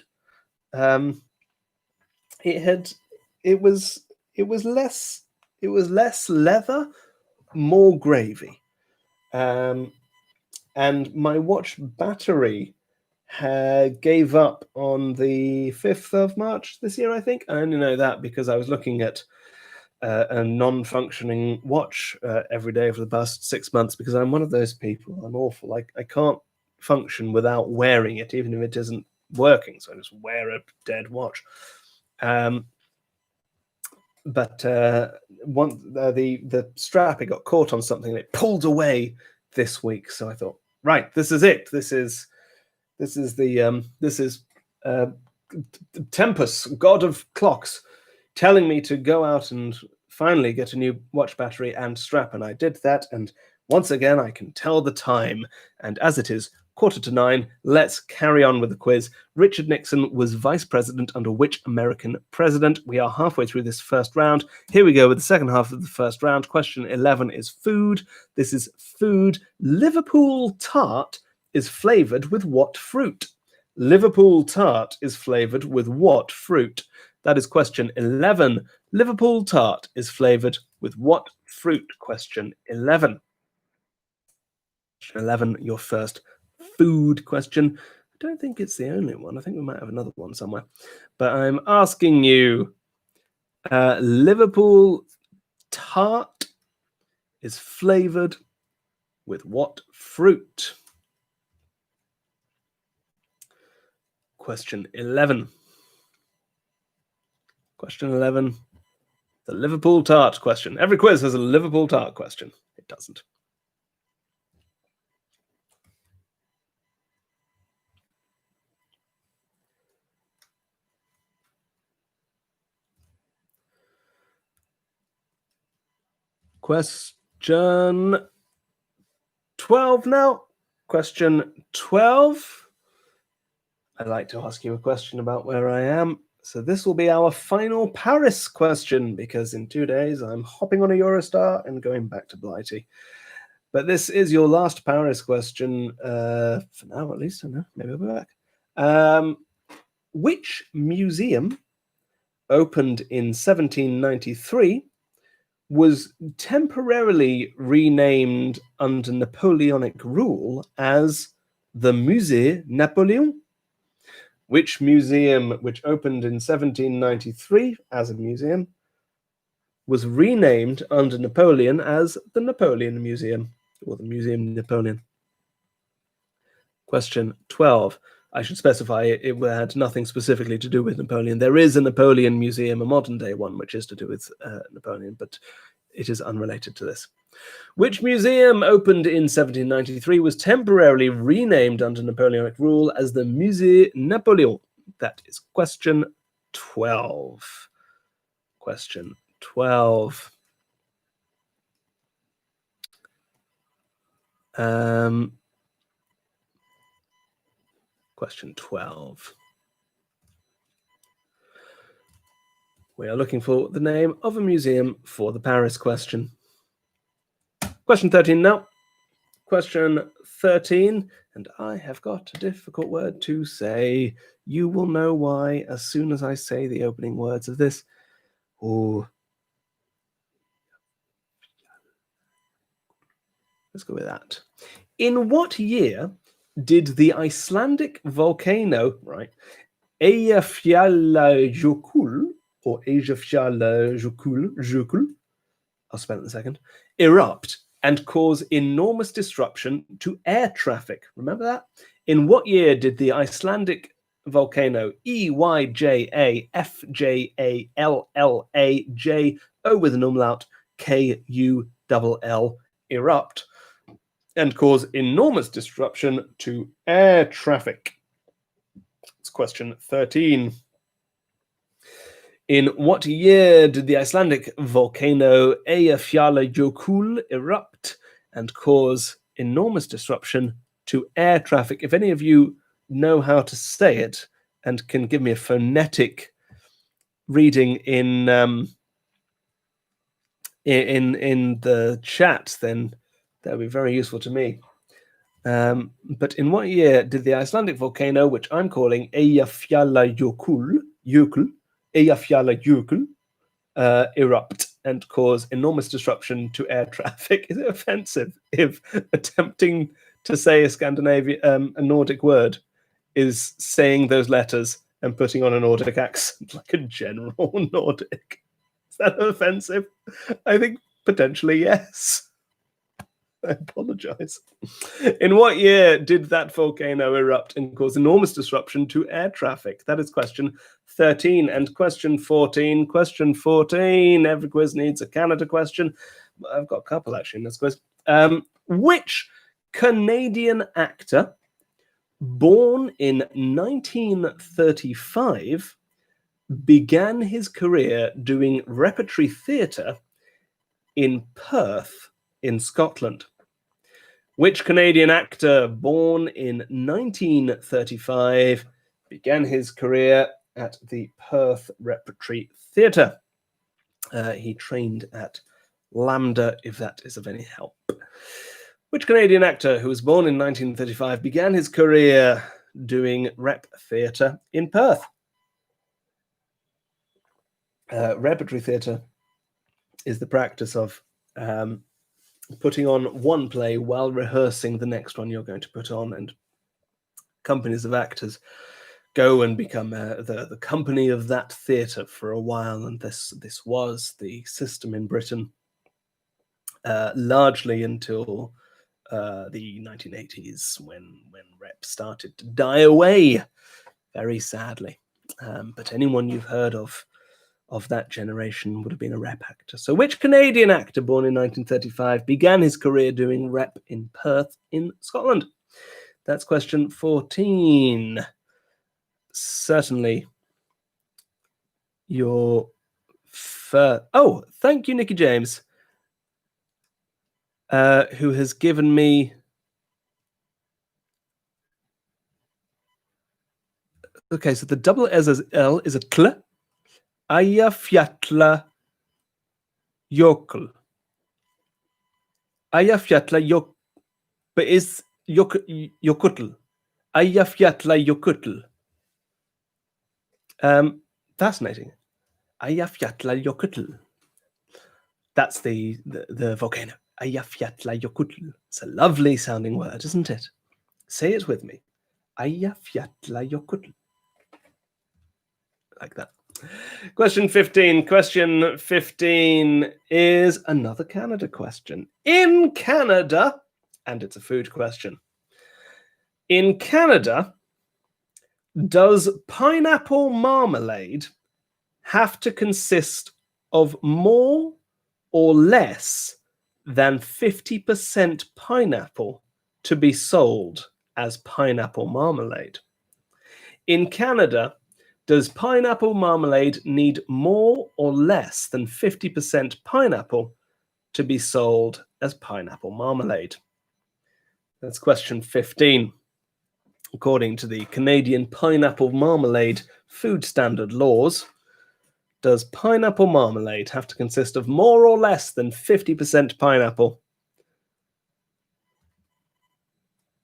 It was less leather, more gravy. And my watch battery gave up on the 5th of March this year, I think. I only know that because I was looking at a non-functioning watch every day for the past 6 months, because I'm one of those people. I'm awful. I can't function without wearing it, even if it isn't working. So I just wear a dead watch. But the strap, it got caught on something and it pulled away this week. So I thought, right, this is it. This is Tempus, god of clocks, telling me to go out and finally get a new watch battery and strap, and I did that. And once again, I can tell the time. And as it is 8:45. Let's carry on with the quiz. Richard Nixon was vice president under which American president? We are halfway through this first round. Here we go with the second half of the first round. Question 11 is food. This is food. Liverpool tart is flavored with what fruit? Liverpool tart is flavored with what fruit? That is question 11. Liverpool tart is flavored with what fruit? Question 11. Question 11, your first food question. I don't think it's the only one. I think we might have another one somewhere. But I'm asking you, Liverpool tart is flavored with what fruit? Question 11. Question 11. The Liverpool tart question. Every quiz has a Liverpool tart question. It doesn't. Question 12 now. Question 12. I'd like to ask you a question about where I am. So this will be our final Paris question, because in 2 days I'm hopping on a Eurostar and going back to Blighty. But this is your last Paris question, for now at least. I don't know, maybe I'll be back. Which museum, opened in 1793, was temporarily renamed under Napoleonic rule as the Musée Napoléon? Which museum, which opened in 1793 as a museum, was renamed under Napoleon as the Napoleon Museum, or the Museum Napoleon? Question 12. I should specify it had nothing specifically to do with Napoleon. There is a Napoleon Museum, a modern-day one, which is to do with Napoleon, but it is unrelated to this. Which museum, opened in 1793, was temporarily renamed under Napoleonic rule as the Musée Napoléon? That is question 12. Question 12. Question 12. We are looking for the name of a museum for the Paris question. Question 13 now. Question 13, and I have got a difficult word to say. You will know why as soon as I say the opening words of this. Oh, let's go with that. In what year did the Icelandic volcano, right, Eyjafjallajökull, or Eyjafjallajökull, I'll spell it in a second, erupt and cause enormous disruption to air traffic? Remember that? In what year did the Icelandic volcano Eyjafjallajökull with an umlaut Kull erupt and cause enormous disruption to air traffic? It's question 13. In what year did the Icelandic volcano Eyjafjallajökull erupt and cause enormous disruption to air traffic? If any of you know how to say it and can give me a phonetic reading in the chat, then that would be very useful to me. But in what year did the Icelandic volcano, which I'm calling Eyjafjallajökull, erupt and cause enormous disruption to air traffic? Is it offensive if attempting to say a Nordic word is saying those letters and putting on a Nordic accent like a general Nordic? Is that offensive? I think potentially yes. I apologize. In what year did that volcano erupt and cause enormous disruption to air traffic? That is question 13. And question 14. Question 14. Every quiz needs a Canada question. I've got a couple actually in this quiz. Which Canadian actor, born in 1935, began his career doing repertory theatre in Perth, in Scotland? Which Canadian actor born in 1935 began his career at the Perth Repertory Theatre? He trained at Lambda, if that is of any help. Which Canadian actor who was born in 1935 began his career doing rep theatre in Perth? Repertory theatre is the practice of putting on one play while rehearsing the next one you're going to put on, and companies of actors go and become the company of that theatre for a while, and this was the system in Britain largely until the 1980s when rep started to die away, very sadly. But anyone you've heard of that generation would have been a rep actor. So which Canadian actor born in 1935 began his career doing rep in Perth in Scotland? That's question 14. Certainly your first... Oh, thank you, Nicky James, who has given me... Okay, so the double L is a tl. Eyjafjalla Jökull. Eyjafjalla Jökull. But is Jökull. Eyjafjalla Jökull. Fascinating. Eyjafjalla Jökull. That's the volcano. Eyjafjalla Jökull. It's a lovely sounding word, isn't it? Say it with me. Eyjafjalla Jökull. Like that. Question 15. Question 15 is another Canada question. In Canada, and it's a food question. In Canada, does pineapple marmalade have to consist of more or less than 50% pineapple to be sold as pineapple marmalade? In Canada, does pineapple marmalade need more or less than 50% pineapple to be sold as pineapple marmalade? That's question 15. According to the Canadian pineapple marmalade food standard laws, does pineapple marmalade have to consist of more or less than 50% pineapple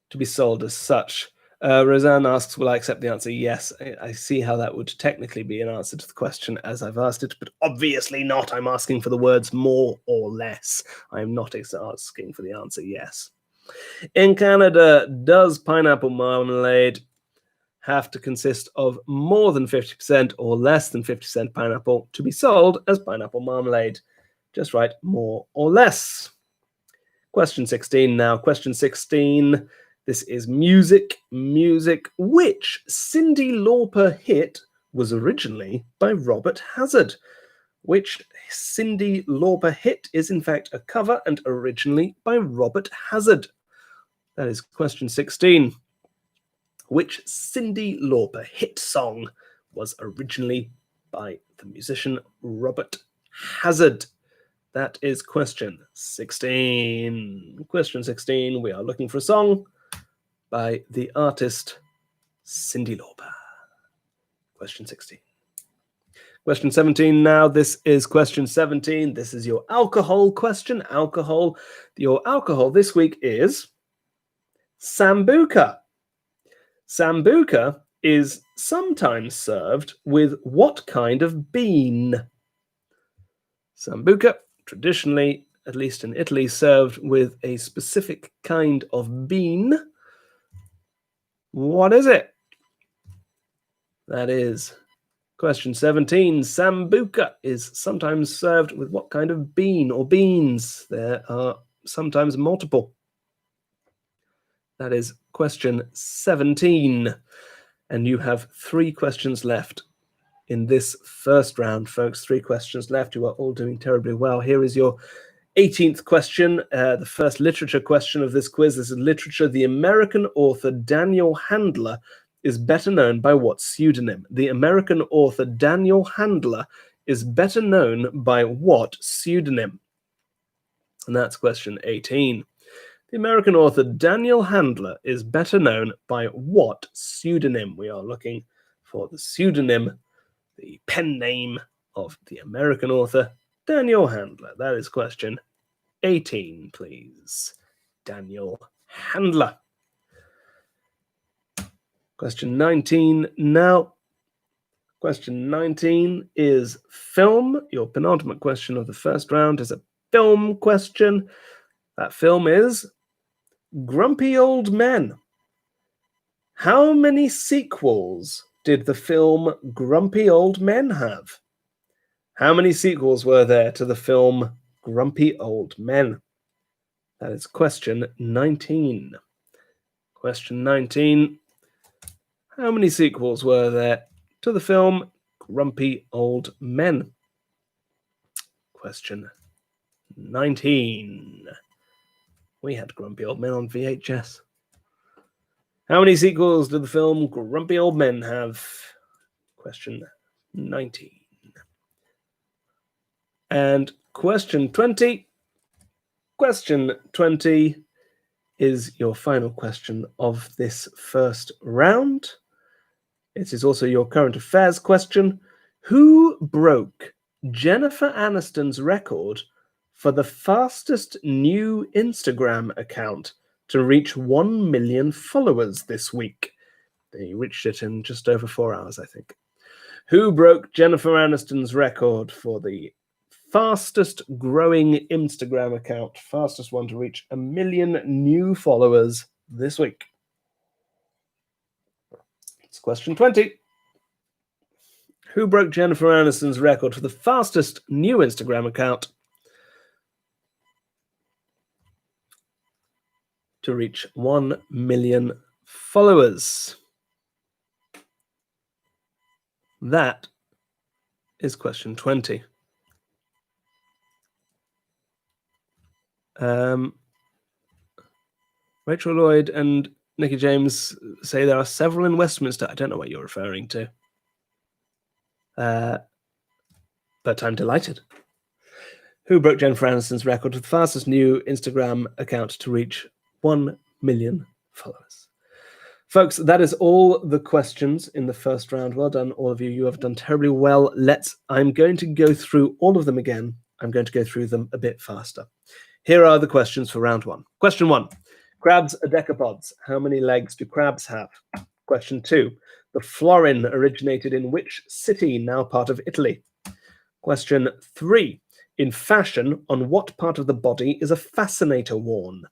to be sold as such? Roseanne asks, will I accept the answer? Yes. I see how that would technically be an answer to the question as I've asked it, but obviously not. I'm asking for the words more or less. I'm not asking for the answer yes. In Canada, does pineapple marmalade have to consist of more than 50% or less than 50% pineapple to be sold as pineapple marmalade? Just write more or less. Question 16 now. Question 16. This is music. Music. Which Cyndi Lauper hit was originally by Robert Hazard? Which Cyndi Lauper hit is in fact a cover and originally by Robert Hazard? That is question 16. Which Cyndi Lauper hit song was originally by the musician Robert Hazard? That is question 16. Question 16, we are looking for a song by the artist Cyndi Lauper. Question 16. Question 17 now. This is question 17. This is your alcohol question. Alcohol. Your alcohol this week is Sambuca. Sambuca is sometimes served with what kind of bean? Sambuca, traditionally, at least in Italy, served with a specific kind of bean. What is it? That is question 17. Sambuca is sometimes served with what kind of bean or beans? There are sometimes multiple. That is question 17. And you have 3 questions left in this first round, folks. 3 questions left. You are all doing terribly well. Here is your 18th question, the first literature question of this quiz. This is literature. The American author Daniel Handler is better known by what pseudonym? The American author Daniel Handler is better known by what pseudonym? And that's question 18. The American author Daniel Handler is better known by what pseudonym? We are looking for the pseudonym, the pen name of the American author Daniel Handler. That is question 18, please. Daniel Handler. Question 19 now. Question 19 is film. Your penultimate question of the first round is a film question. That film is Grumpy Old Men. How many sequels did the film Grumpy Old Men have? How many sequels were there to the film Grumpy Old Men? That is question 19. Question 19. How many sequels were there to the film Grumpy Old Men? Question 19. We had Grumpy Old Men on VHS. How many sequels did the film Grumpy Old Men have? Question 19. And question 20. Question 20 is your final question of this first round. It is also your current affairs question. Who broke Jennifer Aniston's record for the fastest new Instagram account to reach 1 million followers this week? They reached it in just over 4 hours, I think. Who broke Jennifer Aniston's record for the fastest growing Instagram account, fastest one to reach 1 million new followers this week? It's question 20. Who broke Jennifer Aniston's record for the fastest new Instagram account to reach 1 million followers? That is question 20. Rachel Lloyd and Nicky James say there are several in Westminster. I don't know what you're referring to. But I'm delighted. Who broke Jennifer Aniston's record for the fastest new Instagram account to reach 1 million followers? Folks, that is all the questions in the first round. Well done, all of you. You have done terribly well. I'm going to go through all of them again. I'm going to go through them a bit faster. Here are the questions for round one. Question 1. Crabs are decapods. How many legs do crabs have? Question 2. The florin originated in which city, now part of Italy? Question 3. In fashion, on what part of the body is a fascinator worn?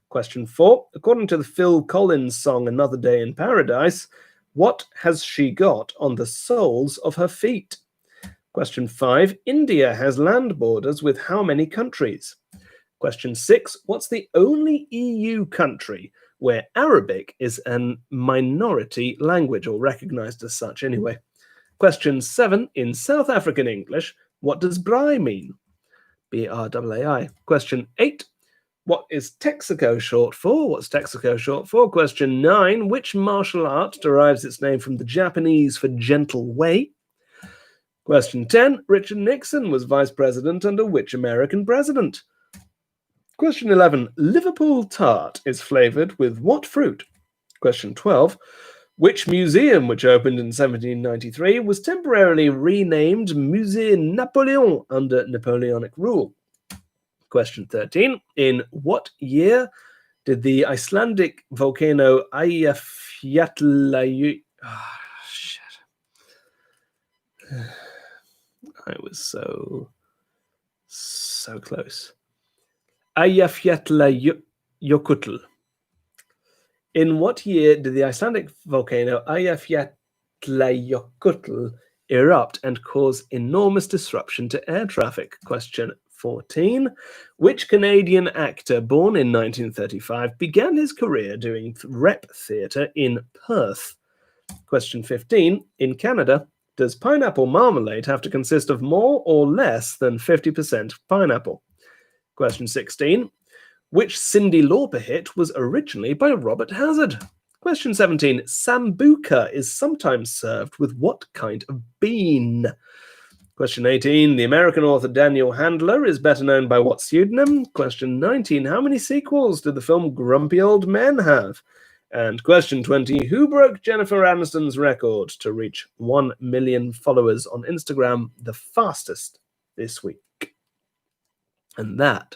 Question 4. According to the Phil Collins song Another Day in Paradise, what has she got on the soles of her feet? Question 5. India has land borders with how many countries? Question 6. What's the only EU country where Arabic is a minority language, or recognized as such anyway? Question 7. In South African English, what does braai mean? B-R-A-A-I. Question 8. What is Texaco short for? What's Texaco short for? Question 9. Which martial art derives its name from the Japanese for gentle way? Question 10. Richard Nixon was vice president under which American president? Question 11. Liverpool tart is flavored with what fruit? Question 12. Which museum, which opened in 1793, was temporarily renamed Musée Napoléon under Napoleonic rule? Question 13. In what year did the Icelandic volcano Eyjafjallajökull... Oh, shit. I was so close. Eyjafjallajökull. In what year did the Icelandic volcano Eyjafjallajökull erupt and cause enormous disruption to air traffic? Question 14. Which Canadian actor born in 1935 began his career doing rep theatre in Perth? Question 15. In Canada, does pineapple marmalade have to consist of more or less than 50% pineapple? Question 16. Which Cyndi Lauper hit was originally by Robert Hazard? Question 17. Sambuca is sometimes served with what kind of bean? Question 18, the American author Daniel Handler is better known by what pseudonym? Question 19, how many sequels did the film Grumpy Old Men have? And question 20, who broke Jennifer Aniston's record to reach 1 million followers on Instagram the fastest this week? And that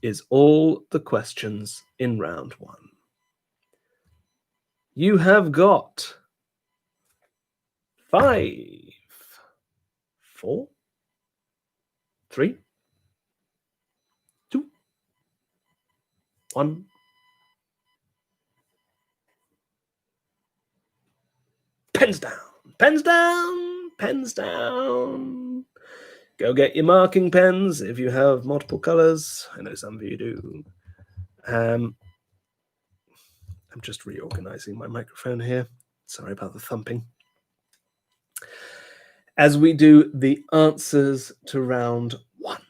is all the questions in round one. You have got 5, 4, 3, 2, 1. Pens down, pens down, pens down. Go get your marking pens if you have multiple colors. I know some of you do. I'm just reorganizing my microphone here. Sorry about the thumping. As we do the answers to round one,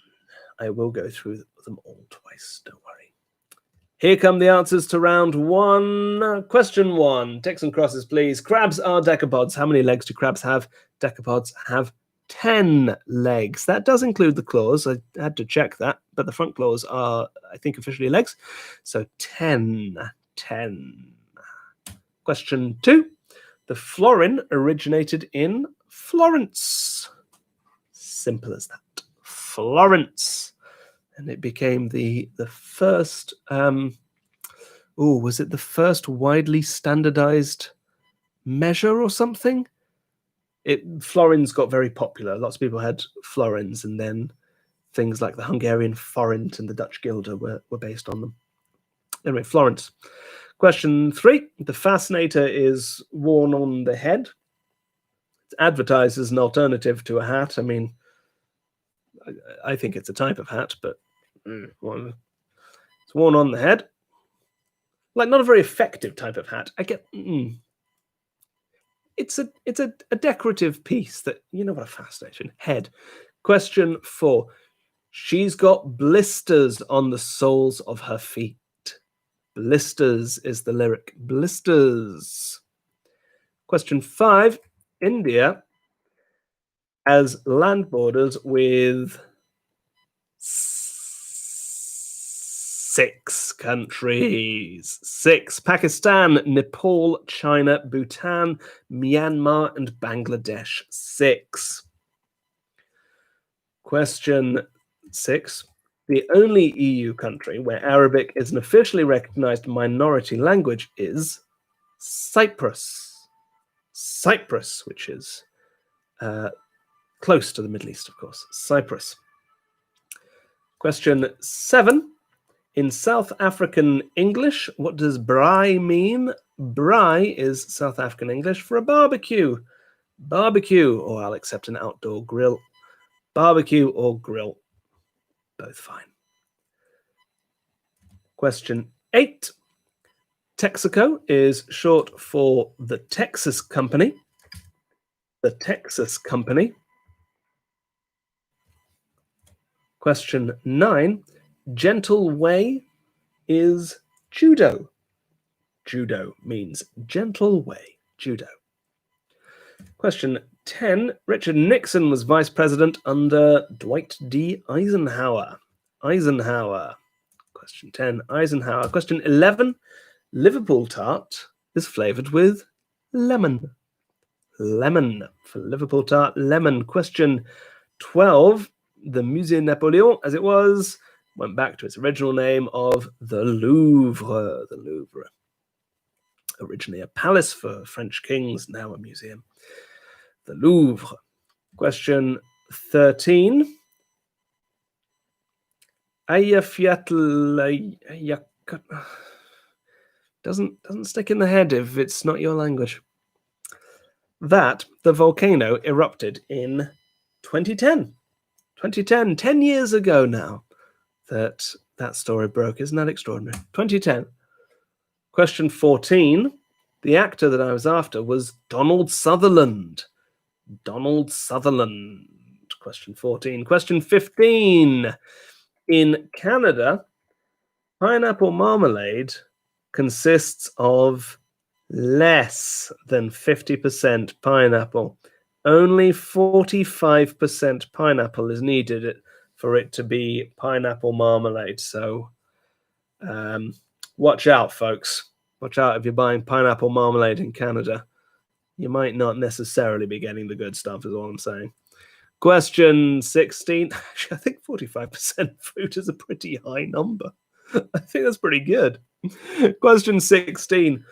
I will go through them all twice, don't worry. Here come the answers to round one. Question 1, ticks and crosses, please. Crabs are decapods. How many legs do crabs have? Decapods have 10 legs. That does include the claws. I had to check that, but the front claws are, I think, officially legs. So 10. Question 2. The florin originated in Florence. Simple as that. Florence. And it became the first, was it the first widely standardized measure or something? Florins got very popular. Lots of people had florins, and then things like the Hungarian forint and the Dutch guilder were based on them. Anyway, Florence. Question 3. The fascinator is worn on the head. It's advertised as an alternative to a hat. I mean, I think it's a type of hat, but it's worn on the head. Like, not a very effective type of hat. I get... It's a decorative piece that, you know what a fascination. Head. Question 4. She's got blisters on the soles of her feet. Blisters is the lyric. Blisters. Question 5. India has land borders with 6 countries. 6. Pakistan, Nepal, China, Bhutan, Myanmar, and Bangladesh. 6. Question 6. The only EU country where Arabic is an officially recognized minority language is Cyprus. Cyprus, which is close to the Middle East, of course. Cyprus. Question 7. In South African English, what does braai mean? Braai is South African English for a barbecue. Barbecue, or I'll accept an outdoor grill. Barbecue or grill, both fine. Question 8. Texaco is short for the Texas Company. The Texas Company. Question 9. Gentle way is judo. Judo means gentle way. Judo. Question 10. Richard Nixon was vice president under Dwight D. Eisenhower. Eisenhower. Question 10. Eisenhower. Question 11. Liverpool tart is flavored with lemon. Lemon for Liverpool tart. Lemon. Question 12. The Musée Napoléon, as it was, went back to its original name of the Louvre. The Louvre. Originally a palace for French kings, now a museum. The Louvre. Question 13. Doesn't stick in the head if it's not your language. That the volcano erupted in 2010. 2010, 10 years ago now that story broke. Isn't that extraordinary? 2010. Question 14. The actor that I was after was Donald Sutherland. Donald Sutherland. Question 14. Question 15. In Canada, pineapple marmalade consists of less than 50% pineapple. Only 45% pineapple is needed for it to be pineapple marmalade. So watch out, folks. Watch out if you're buying pineapple marmalade in Canada. You might not necessarily be getting the good stuff, is all I'm saying. Question 16. Actually, I think 45% fruit is a pretty high number. I think that's pretty good. Question 16.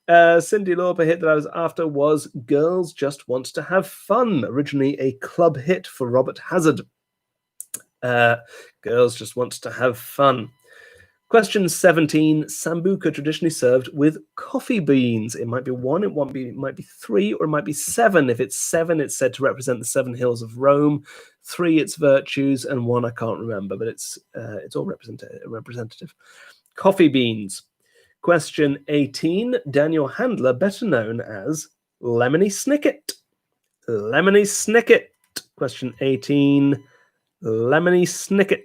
Cyndi Lauper hit that I was after was Girls Just Want to Have Fun, originally a club hit for Robert Hazard. Girls Just Want to Have Fun. Question 17. Sambuca traditionally served with coffee beans. It might be 1, it might be 3, or it might be 7. If it's 7, it's said to represent the 7 hills of Rome. 3, it's virtues, and 1, I can't remember, but it's all representative. Coffee beans. Question 18. Daniel Handler, better known as Lemony Snicket. Lemony Snicket. Question 18. Lemony Snicket.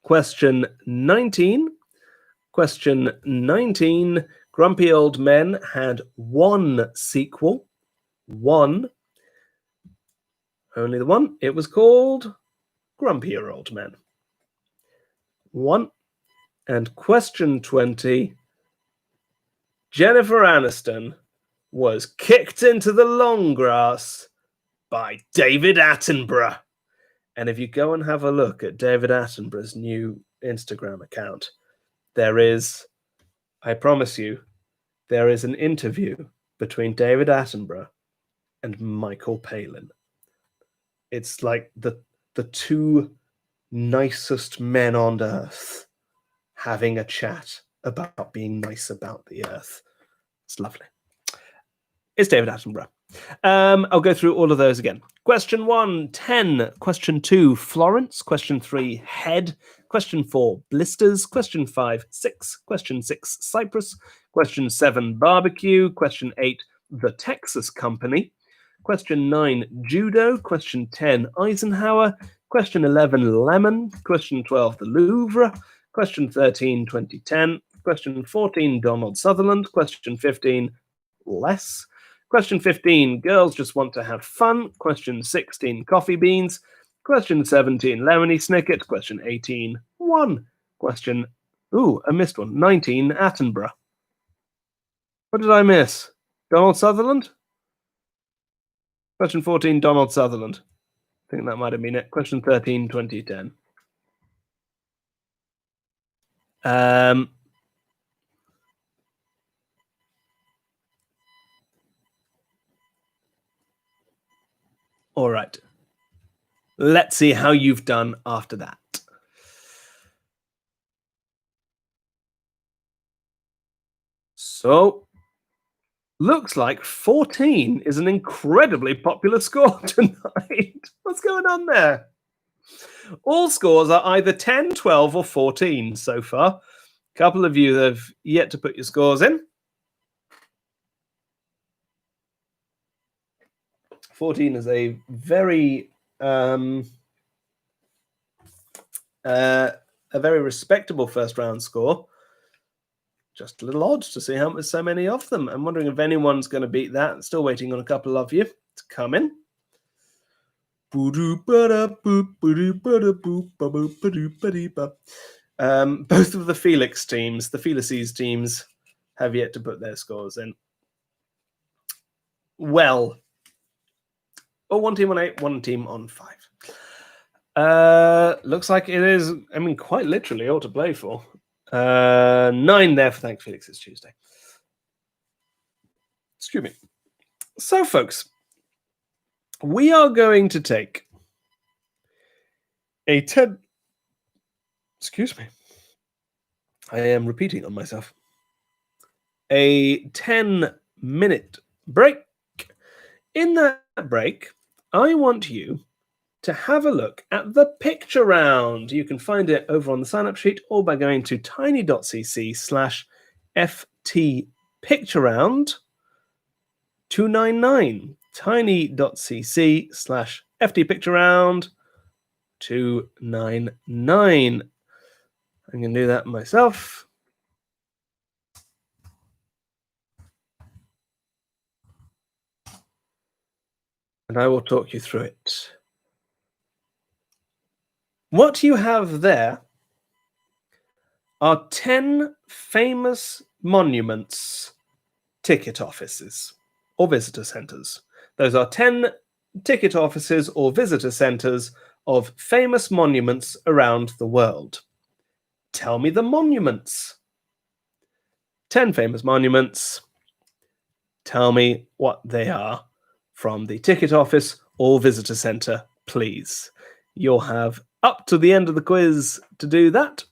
Question 19. Question 19. Grumpy Old Men had 1 sequel. 1. Only the 1. It was called Grumpier Old Men. 1. And question 20. Jennifer Aniston was kicked into the long grass by David Attenborough. And if you go and have a look at David Attenborough's new Instagram account, there is, I promise you, there is an interview between David Attenborough and Michael Palin. It's like the 2 nicest men on earth having a chat about being nice about the earth. It's lovely. It's David Attenborough. I'll go through all of those again. Question 1, 10. Question 2, Florence. Question 3, head. Question 4, blisters. Question 5, 6. Question 6, Cyprus. Question 7, barbecue. Question 8, the Texas Company. Question 9, judo. Question 10, Eisenhower. Question 11, lemon. Question 12, the Louvre. Question 13, 2010. Question 14, Donald Sutherland. Question 15, less. Question 15, girls just want to have fun. Question 16, coffee beans. Question 17, Lemony Snicket. Question 18, 1. Question, I missed one. 19, Attenborough. What did I miss? Donald Sutherland? Question 14, Donald Sutherland. I think that might have been it. Question 13, 2010. All right. Let's see how you've done after that. So, looks like 14 is an incredibly popular score tonight. What's going on there? All scores are either 10, 12, or 14 so far. A couple of you have yet to put your scores in. 14 is a very respectable first round score. Just a little odd to see how so many of them. I'm wondering if anyone's going to beat that. Still waiting on a couple of you to come in. Both of the Felix teams, the Felices teams, have yet to put their scores in. Well, one team on 8, one team on 5. Looks like it is, quite literally all to play for. 9 there for Thank Felix. It's Tuesday. Excuse me. So, folks, we are going to take a 10... Excuse me. I am repeating on myself. A 10-minute break. In that break, I want you to have a look at the picture round. You can find it over on the sign-up sheet or by going to tiny.cc/ftpictureround299. tiny.cc/ftpictureround299. I'm going to do that myself. and I will talk you through it. What you have there are 10 famous monuments, ticket offices, or visitor centres. Those are 10 ticket offices or visitor centres of famous monuments around the world. Tell me the monuments. 10 famous monuments. Tell me what they are from the ticket office or visitor centre, please. You'll have up to the end of the quiz to do that.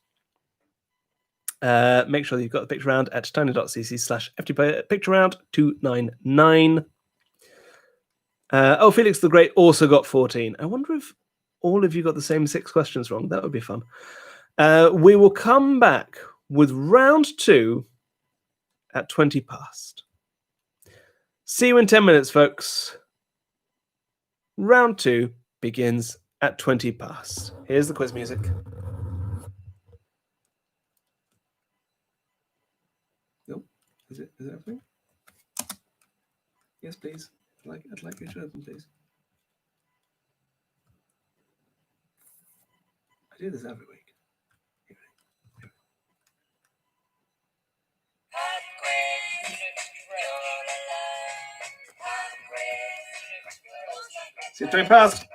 Make sure you've got the picture round at tiny.cc/ftpictureround299. Felix the Great also got 14. I wonder if all of you got the same 6 questions wrong. That would be fun. We will come back with round 2 at 20 past. See you in 10 minutes, folks. Round 2 begins at 20 past. Here's the quiz music. Nope. Is it everything? Yes, please. I'd like you to open, please. I do this every week. See you 20 past.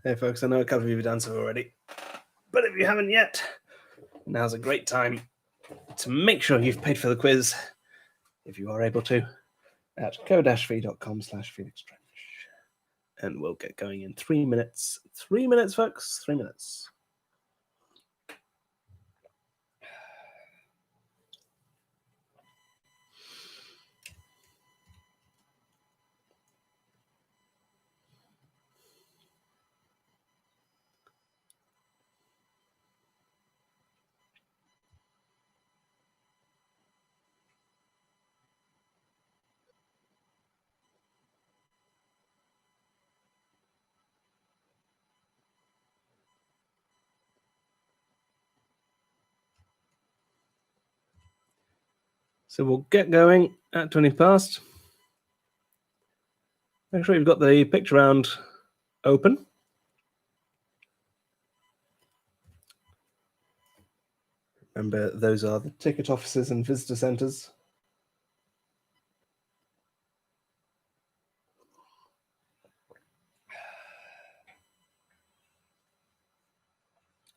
Hey folks, I know a couple of you have done so already, but if you haven't yet, now's a great time to make sure you've paid for the quiz, if you are able to, at co-fi.com/FelixStretch. And we'll get going in 3 minutes. 3 minutes, folks, 3 minutes. So we'll get going at 20 past. Make sure you've got the picture round open. Remember, those are the ticket offices and visitor centres.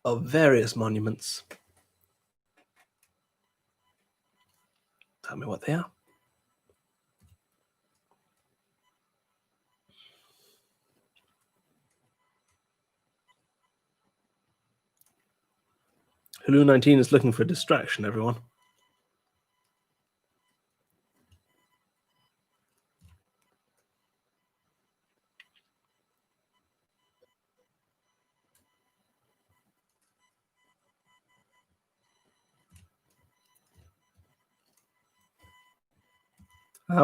Of various monuments. Tell me what they are. Hulu 19 is looking for a distraction, everyone.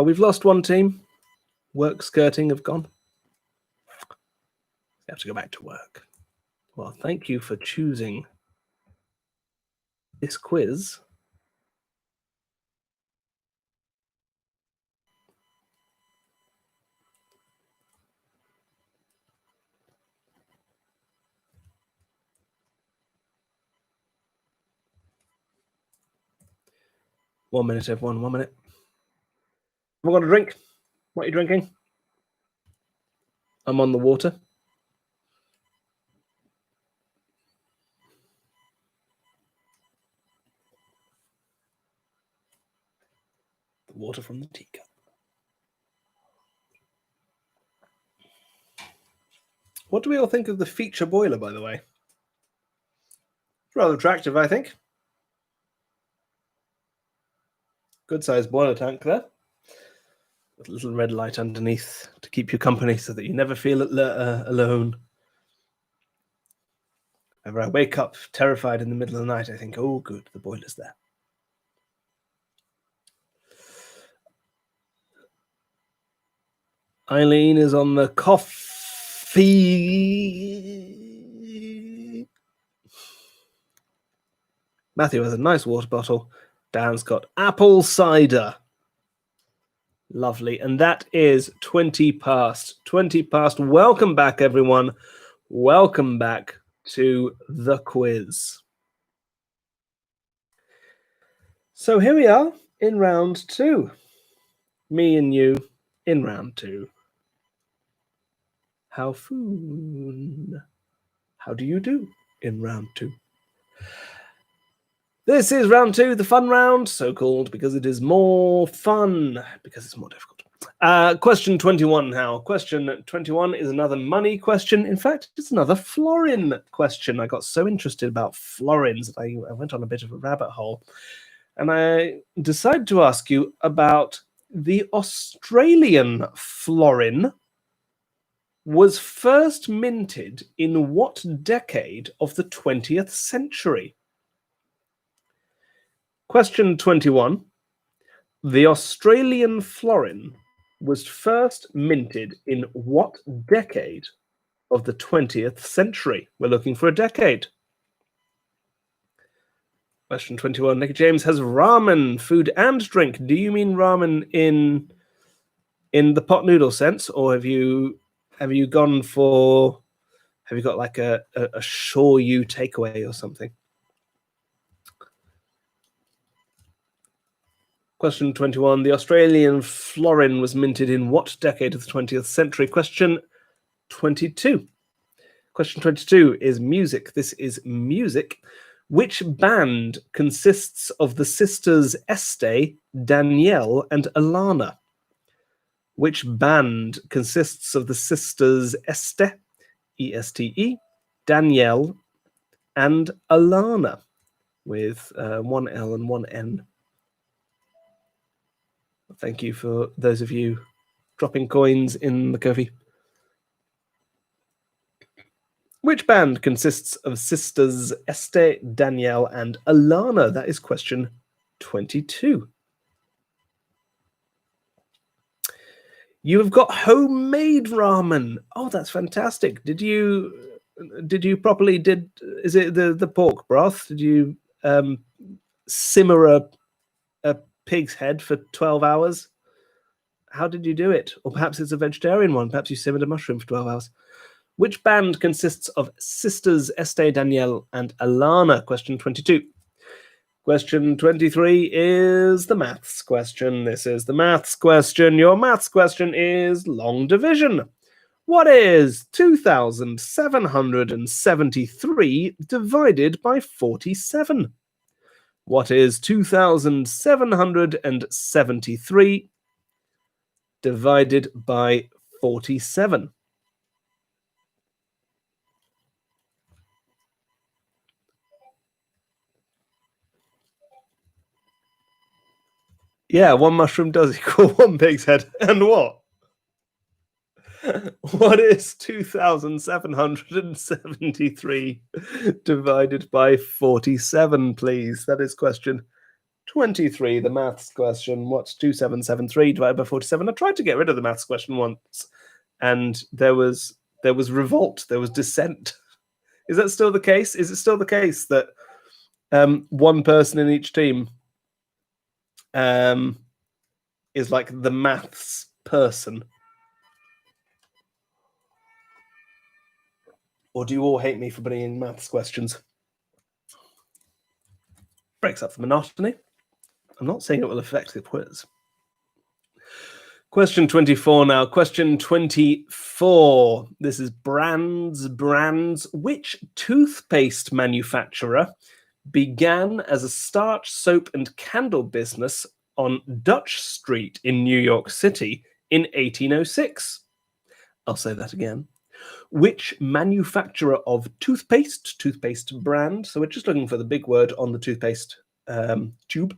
We've lost one team. Work skirting have gone. We have to go back to work. Well, thank you for choosing this quiz. One minute, everyone, 1 minute. Have I got a drink? What are you drinking? I'm on the water. water from the teacup. What do we all think of the feature boiler, by the way? Rather attractive, I think. Good sized boiler tank there, with a little red light underneath to keep you company so that you never feel alone. Whenever I wake up terrified in the middle of the night, I think, oh, good, the boiler's there. Eileen is on the coffee. Matthew has a nice water bottle. Dan's got apple cider. Lovely. And that is 20 past. 20 past. Welcome back, everyone. Welcome back to the quiz. So here we are in round 2. Me and you in round 2. How foon? How do you do in round 2? This is round 2, the fun round, so called because it is more fun, because it's more difficult. Question 21 now. Question 21 is another money question. In fact, it's another florin question. I got so interested about florins that I went on a bit of a rabbit hole. And I decided to ask you about the Australian florin. Was first minted in what decade of the 20th century? Question 21. The Australian florin was first minted in what decade of the 20th century? We're looking for a decade. Question 21. Nick James has ramen, food and drink. Do you mean ramen in the pot noodle sense, or have you gone for, have you got like a shoyu takeaway or something? Question 21. The Australian florin was minted in what decade of the 20th century? Question 22. Question 22 is music. This is music. Which band consists of the sisters Este, Danielle, and Alana? Which band consists of the sisters Este, E-S-T-E, Danielle, and Alana, with one L and one N? Thank you for those of you dropping coins in the Kofi. Which band consists of sisters Este, Danielle, and Alana? That is question 22. You have got homemade ramen. Oh, that's fantastic. Did you properly is it the pork broth? Did you simmer a pig's head for 12 hours? How did you do it? Or perhaps it's a vegetarian one. Perhaps you simmered a mushroom for 12 hours. Which band consists of sisters Este, Danielle, and Alana? Question 22. Question 23 is the maths question. This is the maths question. Your maths question is long division. What is 2,773 divided by 47? What is 2,773 divided by 47? Yeah, one mushroom does equal one pig's head. And what? What is 2,773 divided by 47, please? That is question 23, the maths question. What's 2,773 divided by 47? I tried to get rid of the maths question once, and there was revolt, there was dissent. Is that still the case? Is it still the case that one person in each team is like the maths person? Or do you all hate me for putting in maths questions? Breaks up the monotony. I'm not saying it will affect the quiz. Question 24 now. Question 24. This is brands. Which toothpaste manufacturer began as a starch, soap, and candle business on Dutch Street in New York City in 1806? I'll say that again. Which manufacturer of toothpaste brand, so we're just looking for the big word on the toothpaste tube,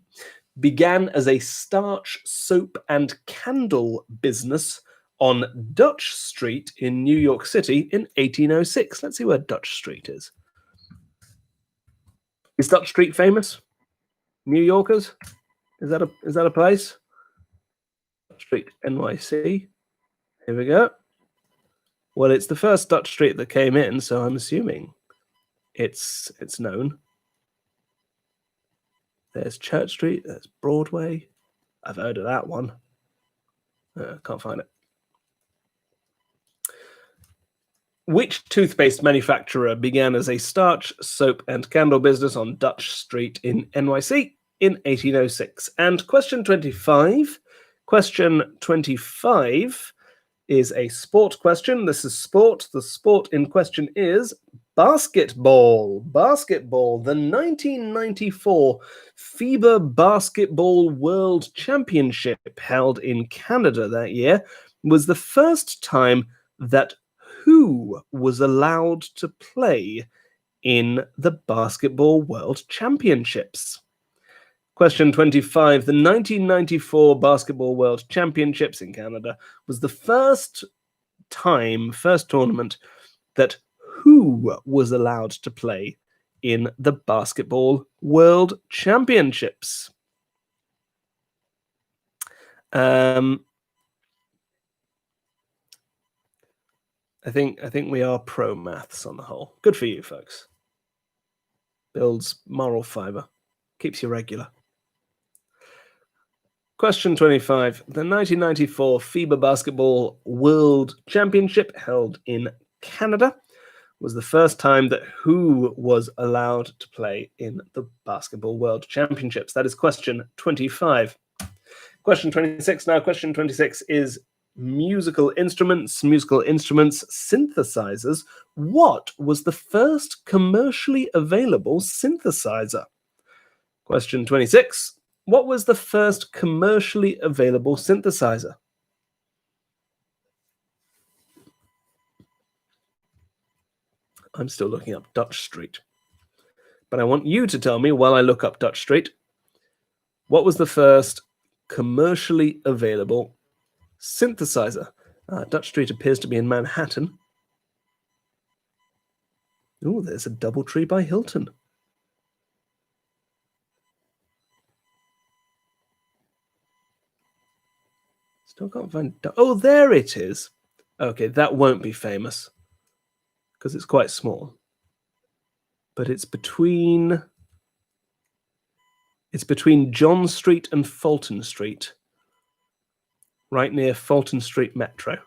began as a starch, soap, and candle business on Dutch Street in New York City in 1806? Let's see where Dutch Street is. Is Dutch Street famous? New Yorkers? Is that a place? Dutch Street, NYC. Here we go. Well, it's the first Dutch Street that came in, so I'm assuming it's known. There's Church Street. There's Broadway. I've heard of that one. Can't find it. Which toothpaste manufacturer began as a starch, soap, and candle business on Dutch Street in NYC in 1806? And question 25. Question 25 is a sport question. This is sport. The sport in question is basketball. Basketball. The 1994 FIBA Basketball World Championship held in Canada that year was the first time that who was allowed to play in the Basketball World Championships? Question 25. The 1994 Basketball World Championships in Canada was the first tournament that who was allowed to play in the Basketball World Championships? I think we are pro maths on the whole. Good for you, folks. Builds moral fiber. Keeps you regular. Question 25. The 1994 FIBA Basketball World Championship held in Canada was the first time that who was allowed to play in the Basketball World Championships. That is question 25. Question 26 now. Question 26 is musical instruments, synthesizers. What was the first commercially available synthesizer? Question 26. What was the first commercially available synthesizer? I'm still looking up Dutch Street. But I want you to tell me while I look up Dutch Street, what was the first commercially available synthesizer? Dutch Street appears to be in Manhattan. Oh, there's a DoubleTree by Hilton. Still can't find... Oh, there it is. Okay, that won't be famous because it's quite small. But it's between John Street and Fulton Street, right near Fulton Street Metro.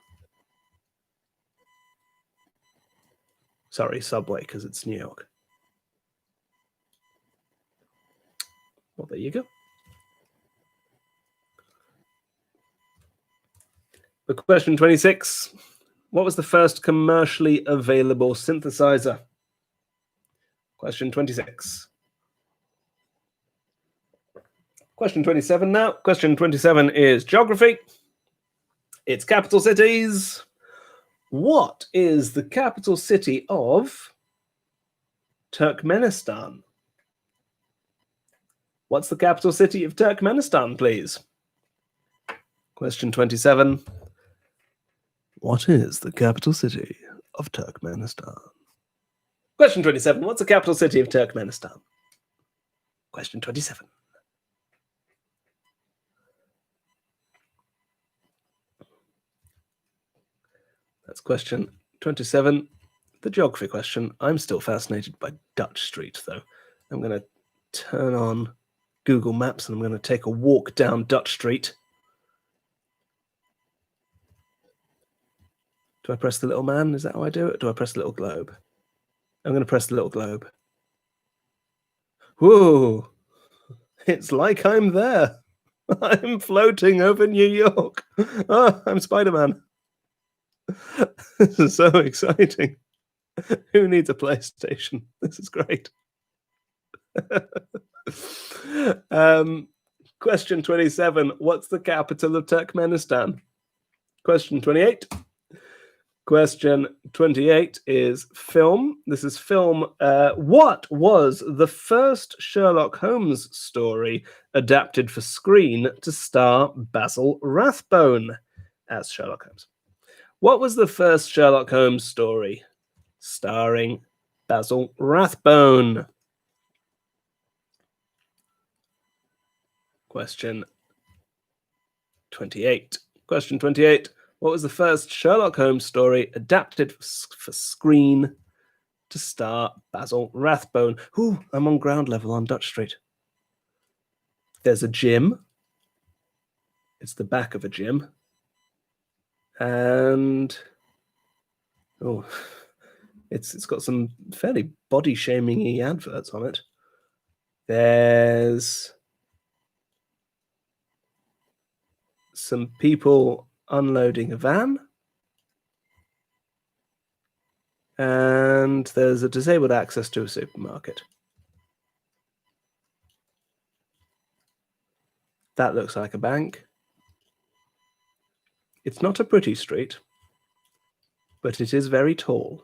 Sorry, subway, because it's New York. Well, there you go. For question 26, what was the first commercially available synthesizer? Question 26. Question 27 now. Question 27 is geography. It's capital cities. What is the capital city of Turkmenistan? What's the capital city of Turkmenistan, please? Question 27. What is the capital city of Turkmenistan? Question 27. What's the capital city of Turkmenistan? Question 27. That's question 27, the geography question. I'm still fascinated by Dutch Street, though. I'm going to turn on Google Maps and I'm going to take a walk down Dutch Street. Do I press the little man? Is that how I do it? Do I press the little globe? I'm going to press the little globe. Whoa! It's like I'm there. I'm floating over New York. Oh, I'm Spider-Man. This is so exciting. Who needs a PlayStation? This is great. Question 27. What's the capital of Turkmenistan? Question 28. Question 28 is film. This is film. What was the first Sherlock Holmes story adapted for screen to star Basil Rathbone as Sherlock Holmes? What was the first Sherlock Holmes story starring Basil Rathbone? Question 28. Question 28. What was the first Sherlock Holmes story adapted for screen to star Basil Rathbone? Ooh, I'm on ground level on Dutch Street. There's a gym. It's the back of a gym. And it's got some fairly body-shaming-y adverts on it. There's some people unloading a van. And there's a disabled access to a supermarket. That looks like a bank. It's not a pretty street, but it is very tall.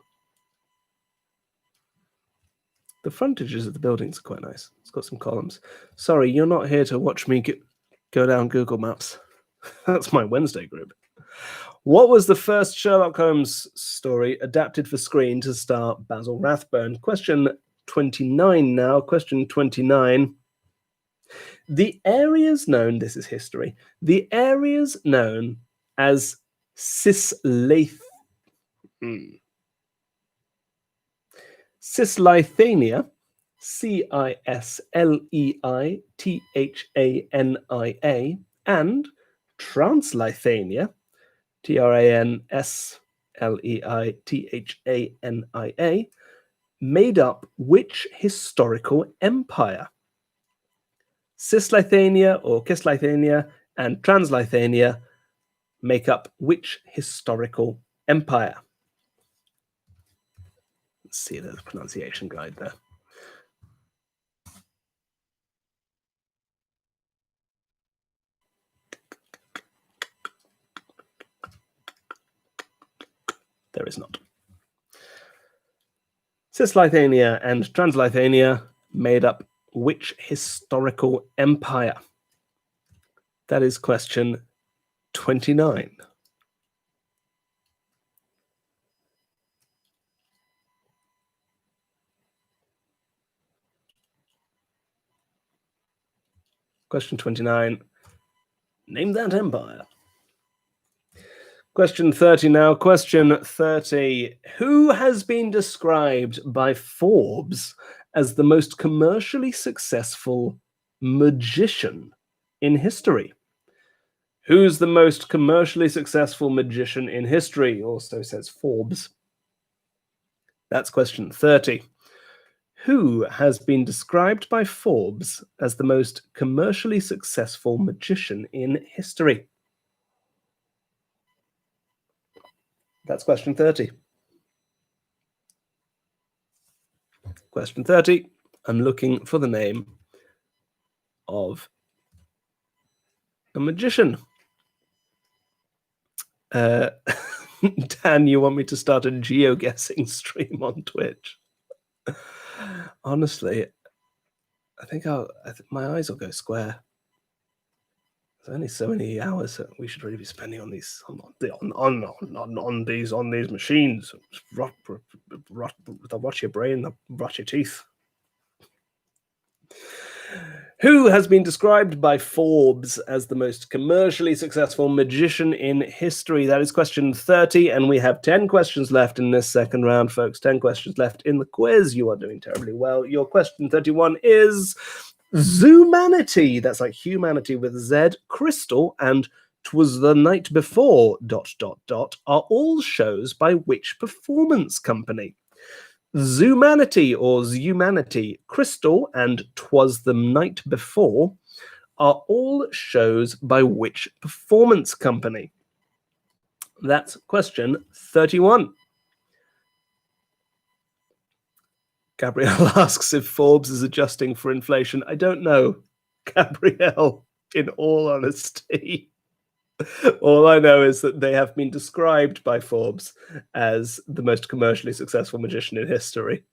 The frontages of the buildings are quite nice. It's got some columns. Sorry, you're not here to watch me go down Google Maps. That's my Wednesday group. What was the first Sherlock Holmes story adapted for screen to star Basil Rathbone? Question 29 now. Question 29. The areas known, this is history, the areas known as Cisleithania, Cisleithania, Cisleithania, and Transleithania, Transleithania, made up which historical empire? Cisleithania or Kisleithania and Transleithania make up which historical empire? Let's see the pronunciation guide there. There is not. Cisleithania and Transleithania made up which historical empire? That is question 29. Question 29. Name that empire. Question 30 now. Question 30. Who has been described by Forbes as the most commercially successful magician in history? Who's the most commercially successful magician in history? Also says Forbes. That's question 30. Who has been described by Forbes as the most commercially successful magician in history? That's question 30. Question 30. I'm looking for the name of a magician. Dan, you want me to start a geoguessing stream on Twitch? Honestly, I think my eyes will go square. There's only so many hours that we should really be spending on these on these machines. They'll rot your brain, they'll rot your teeth. Who has been described by Forbes as the most commercially successful magician in history? That is question 30, and we have 10 questions left in this second round, folks. 10 questions left in the quiz. You are doing terribly well. Your question 31 is Zoomanity. That's like humanity with Z, Crystal, and 'Twas the Night Before, ... are all shows by which performance company? Zoomanity or Zoomanity, Crystal, and 'Twas the Night Before are all shows by which performance company? That's question 31. Gabrielle asks if Forbes is adjusting for inflation. I don't know, Gabrielle. In all honesty, all I know is that they have been described by Forbes as the most commercially successful magician in history.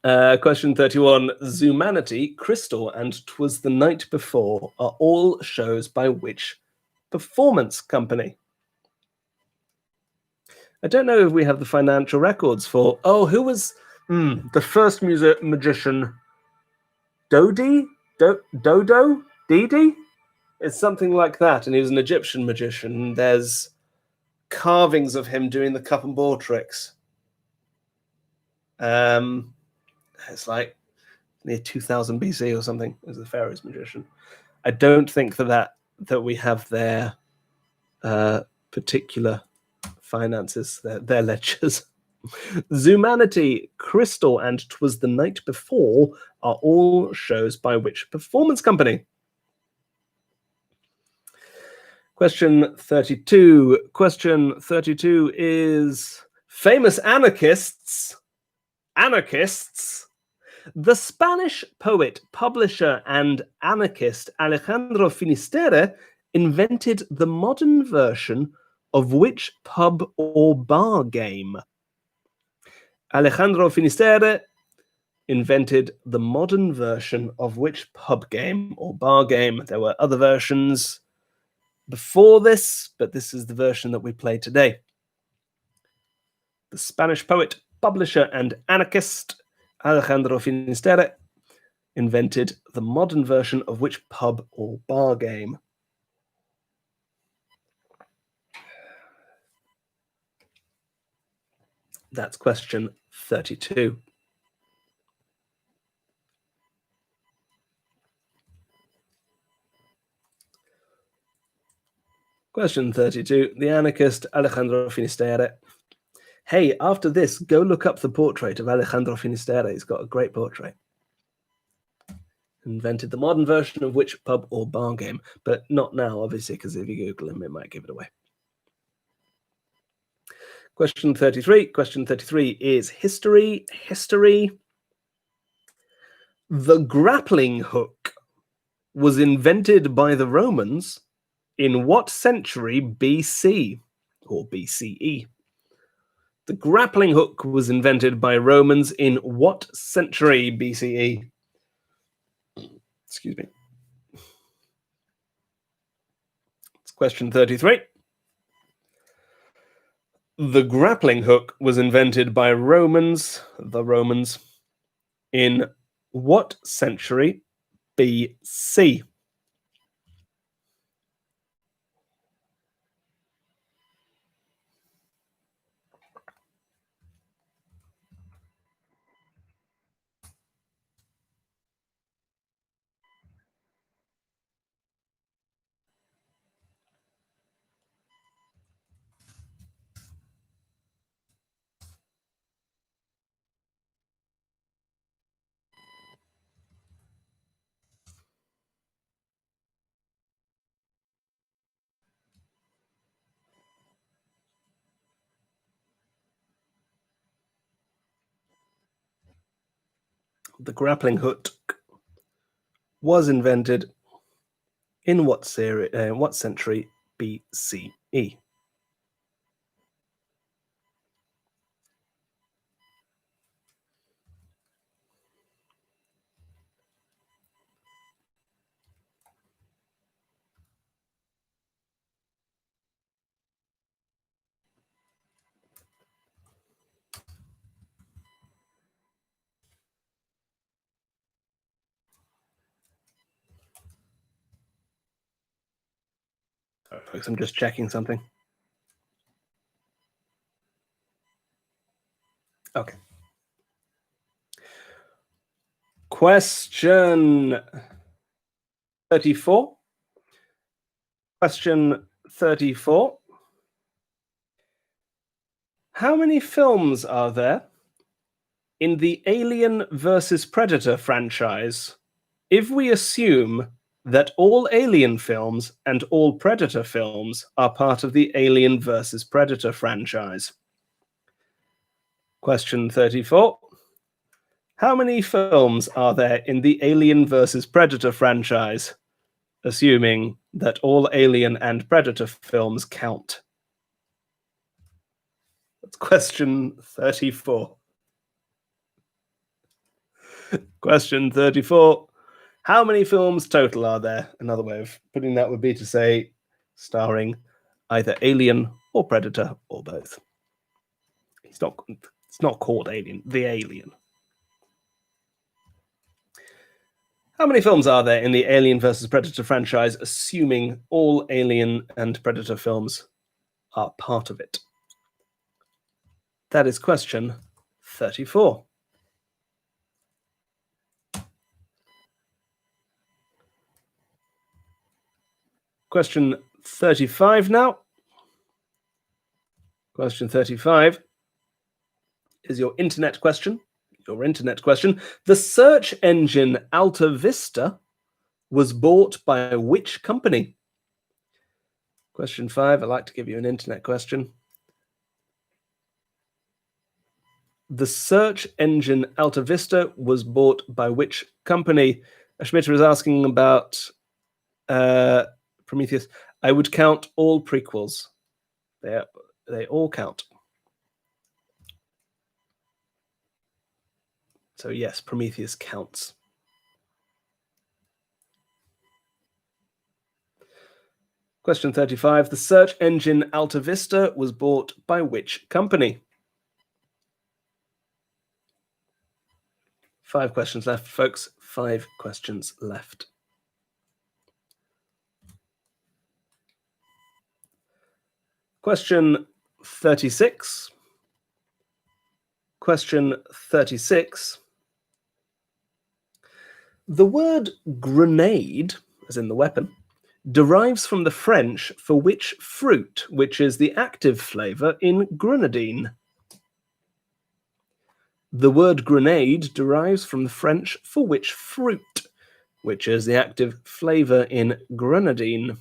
Question 31. Zoomanity, Crystal, and 'Twas the Night Before are all shows by which performance company? I don't know if we have the financial records for... Oh, who was the first magician? Dodi? Dodo? Didi? It's something like that, and he was an Egyptian magician. There's carvings of him doing the cup and ball tricks. It's like near 2000 BC or something, as the Pharaoh's magician. I don't think that we have their particular finances, their ledgers. Zoomanity, Crystal, and 'Twas the Night Before are all shows by which performance company? Question 32. Question 32 is famous anarchists. The Spanish poet, publisher, and anarchist Alejandro Finisterre invented the modern version of which pub or bar game? Alejandro Finisterre invented the modern version of which pub game or bar game? There were other versions before this, but this is the version that we play today. The Spanish poet, publisher, and anarchist Alejandro Finisterre invented the modern version of which pub or bar game? That's question 32. Question 32. The anarchist Alejandro Finisterre. Hey, after this, go look up the portrait of Alejandro Finisterre. He's got a great portrait. Invented the modern version of which pub or bar game? But not now, obviously, because if you Google him, it might give it away. Question 33. Question 33 is history. The grappling hook was invented by the Romans in what century BC or BCE? The grappling hook was invented by Romans in what century BCE? Excuse me. It's question 33. The grappling hook was invented by the Romans, in what century BC? The grappling hook was invented in what century BCE? Folks, I'm just checking something. Okay. Question 34. Question 34. How many films are there in the Alien vs. Predator franchise if we assume that all Alien films and all Predator films are part of the Alien vs. Predator franchise? Question 34. How many films are there in the Alien vs. Predator franchise, assuming that all Alien and Predator films count? That's question 34. Question 34. How many films total are there? Another way of putting that would be to say starring either Alien or Predator or both. It's not called Alien, the Alien. How many films are there in the Alien vs. Predator franchise, assuming all Alien and Predator films are part of it? That is question 34. Question 35 now. Question 35 is your internet question. The search engine Alta Vista was bought by which company? Question 5, I like to give you an internet question. The search engine Alta Vista was bought by which company? Schmitter is asking about Prometheus. I would count all prequels. They all count. So yes, Prometheus counts. Question 35. The search engine Alta Vista was bought by which company? 5 questions left, folks. 5 questions left. Question 36. Question 36. The word grenade, as in the weapon, derives from the French for which fruit, which is the active flavor in grenadine? The word grenade derives from the French for which fruit, which is the active flavor in grenadine?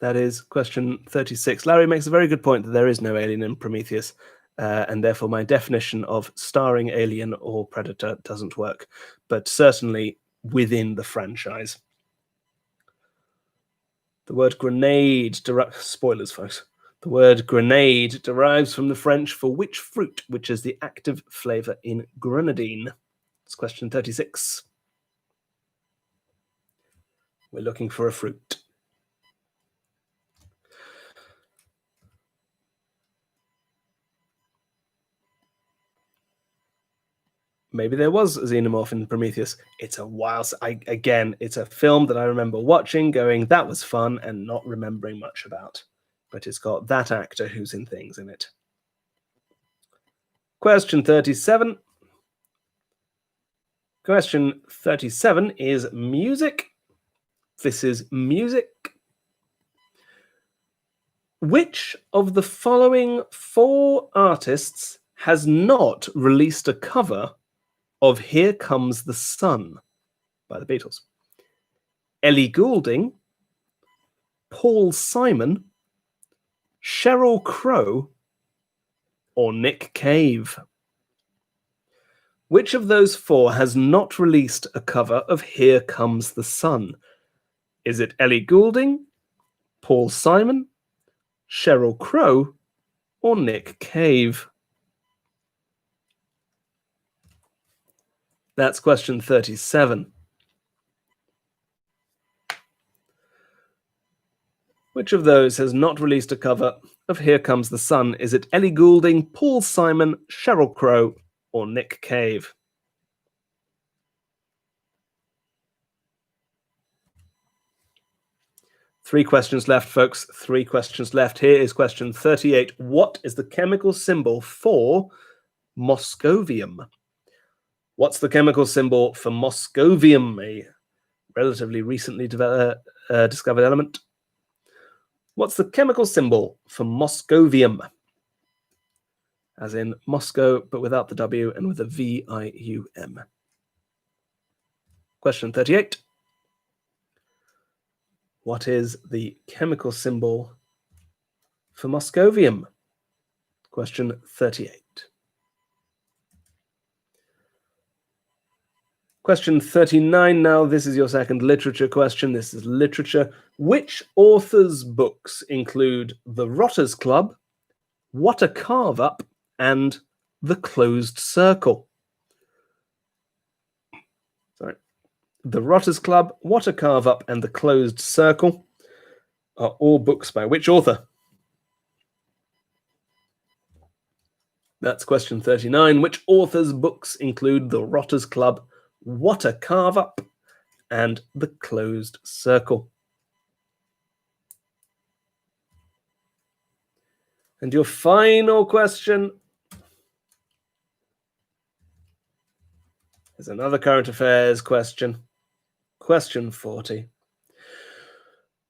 That is question 36. Larry makes a very good point that there is no alien in Prometheus, and therefore my definition of starring Alien or Predator doesn't work, but certainly within the franchise. The word grenade, spoilers, folks. The word grenade derives from the French for which fruit, which is the active flavor in grenadine? It's question 36. We're looking for a fruit. Maybe there was a xenomorph in Prometheus. It's a while. Again, it's a film that I remember watching, going, that was fun, and not remembering much about. But it's got that actor who's in things in it. Question 37. Question 37 is music. This is music. Which of the following 4 artists has not released a cover of Here Comes the Sun by the Beatles? Ellie Goulding, Paul Simon, Sheryl Crow, or Nick Cave? Which of those 4 has not released a cover of Here Comes the Sun? Is it Ellie Goulding, Paul Simon, Sheryl Crow, or Nick Cave? That's question 37. Which of those has not released a cover of Here Comes the Sun? Is it Ellie Goulding, Paul Simon, Sheryl Crow, or Nick Cave? Three questions left, folks. 3 questions left. Here is question 38. What is the chemical symbol for moscovium? What's the chemical symbol for moscovium, a relatively recently discovered element? What's the chemical symbol for moscovium? As in Moscow, but without the W and with a V-I-U-M. Question 38. What is the chemical symbol for moscovium? Question 38. Question 39 now. This is your second literature question. This is literature. Which author's books include The Rotters Club, What a Carve Up, and The Closed Circle? Sorry. The Rotters Club, What a Carve Up, and The Closed Circle are all books by which author? That's question 39. Which author's books include The Rotters Club, What a Carve Up, and The Closed Circle? And your final question is another current affairs question. Question 40.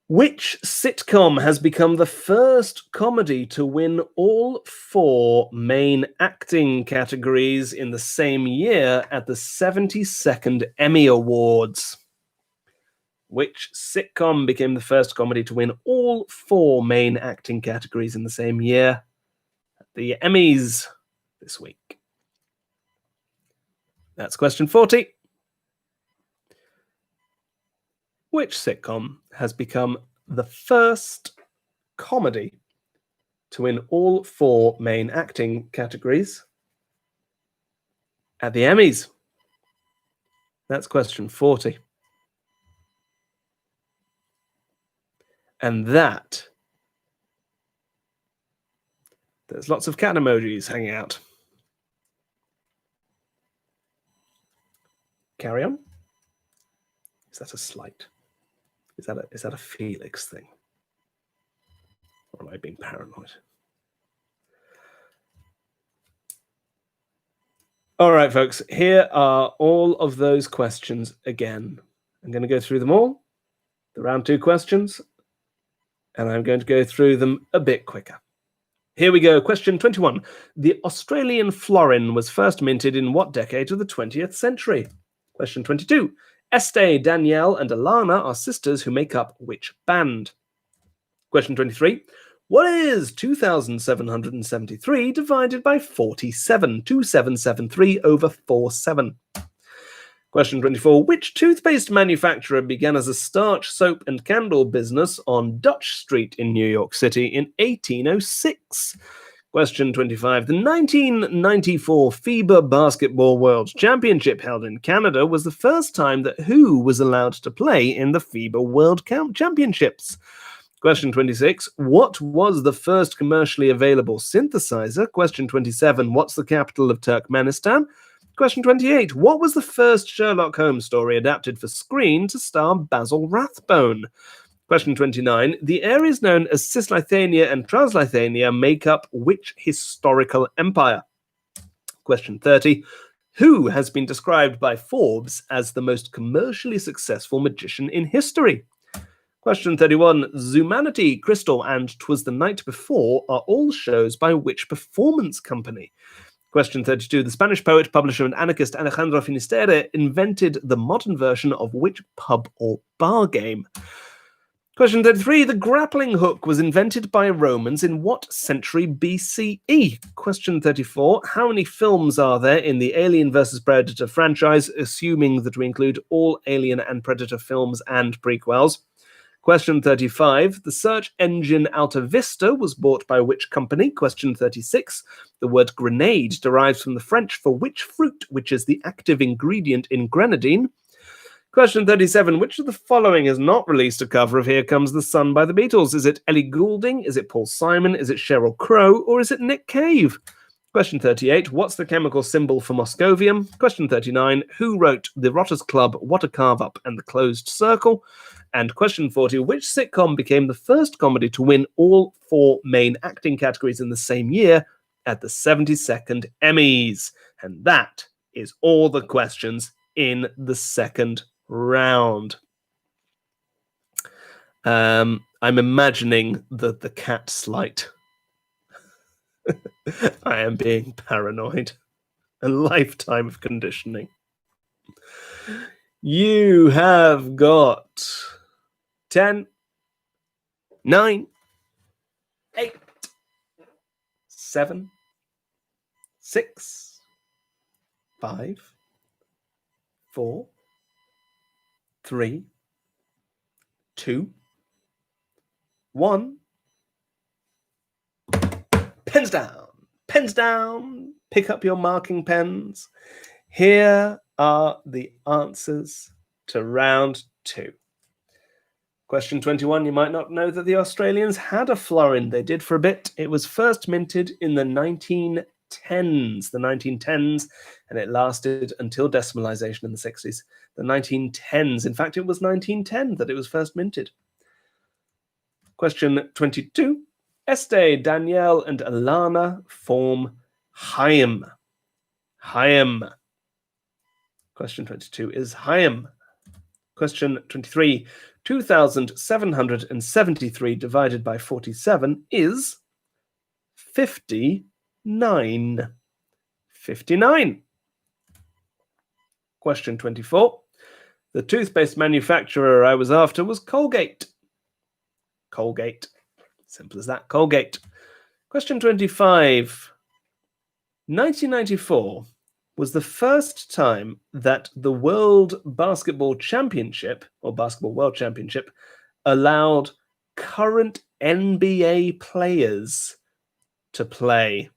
Which sitcom has become the first comedy to win all 4 main acting categories in the same year at the 72nd Emmy Awards? Which sitcom became the first comedy to win all 4 main acting categories in the same year at the Emmys this week? That's question 40. Which sitcom has become the first comedy to win all 4 main acting categories at the Emmys? That's question 40. And that, there's lots of cat emojis hanging out. Carry on. Is that a slight? Is that a Felix thing? Or am I being paranoid? All right, folks, here are all of those questions again. I'm going to go through them all, the round 2 questions, and I'm going to go through them a bit quicker. Here we go. Question 21. The Australian florin was first minted in what decade of the 20th century? Question 22. Estee, Danielle, and Alana are sisters who make up which band? Question 23. What is 2,773 divided by 47? 2773 over 47. Question 24. Which toothpaste manufacturer began as a starch, soap, and candle business on Dutch Street in New York City in 1806? Question 25. The 1994 FIBA Basketball World Championship held in Canada was the first time that who was allowed to play in the FIBA World Championships? Question 26. What was the first commercially available synthesizer? Question 27. What's the capital of Turkmenistan? Question 28. What was the first Sherlock Holmes story adapted for screen to star Basil Rathbone? Question 29. The areas known as Cisleithania and Transleithania make up which historical empire? Question 30. Who has been described by Forbes as the most commercially successful magician in history? Question 31. Zumanity, Crystal, and 'Twas the Night Before are all shows by which performance company? Question 32. The Spanish poet, publisher, and anarchist Alejandro Finisterre invented the modern version of which pub or bar game? Question 33. The grappling hook was invented by Romans in what century BCE? Question 34. How many films are there in the Alien vs. Predator franchise, assuming that we include all Alien and Predator films and prequels? Question 35. The search engine Alta Vista was bought by which company? Question 36. The word grenade derives from the French for which fruit, which is the active ingredient in grenadine? Question 37. Which of the following has not released a cover of Here Comes the Sun by the Beatles? Is it Ellie Goulding? Is it Paul Simon? Is it Sheryl Crow? Or is it Nick Cave? Question 38. What's the chemical symbol for Moscovium? Question 39. Who wrote The Rotters Club, What a Carve Up, and The Closed Circle? And question 40. Which sitcom became the first comedy to win all 4 main acting categories in the same year at the 72nd Emmys? And that is all the questions in the second round. I'm imagining the cat slight. I am being paranoid. A lifetime of conditioning. You have got 10, 9, 8, 7, 6, 5, 4, 3, 2, 1. Pens down. Pens down. Pick up your marking pens. Here are the answers to round 2. Question 21, you might not know that the Australians had a florin. They did for a bit. It was first minted in the 1910s, and it lasted until decimalization in the 60s. The 1910s. In fact, it was 1910 that it was first minted. Question 22, Este, Danielle, and Alana form Chaim. Chaim. Question 22 is Chaim. Question 23, 2,773 divided by 47 is 59. 59. Question 24, the toothpaste manufacturer I was after was Colgate. Colgate. Simple as that, Colgate. Question 25, 1994 was the first time that the World Basketball Championship, or Basketball World Championship, allowed current NBA players to play,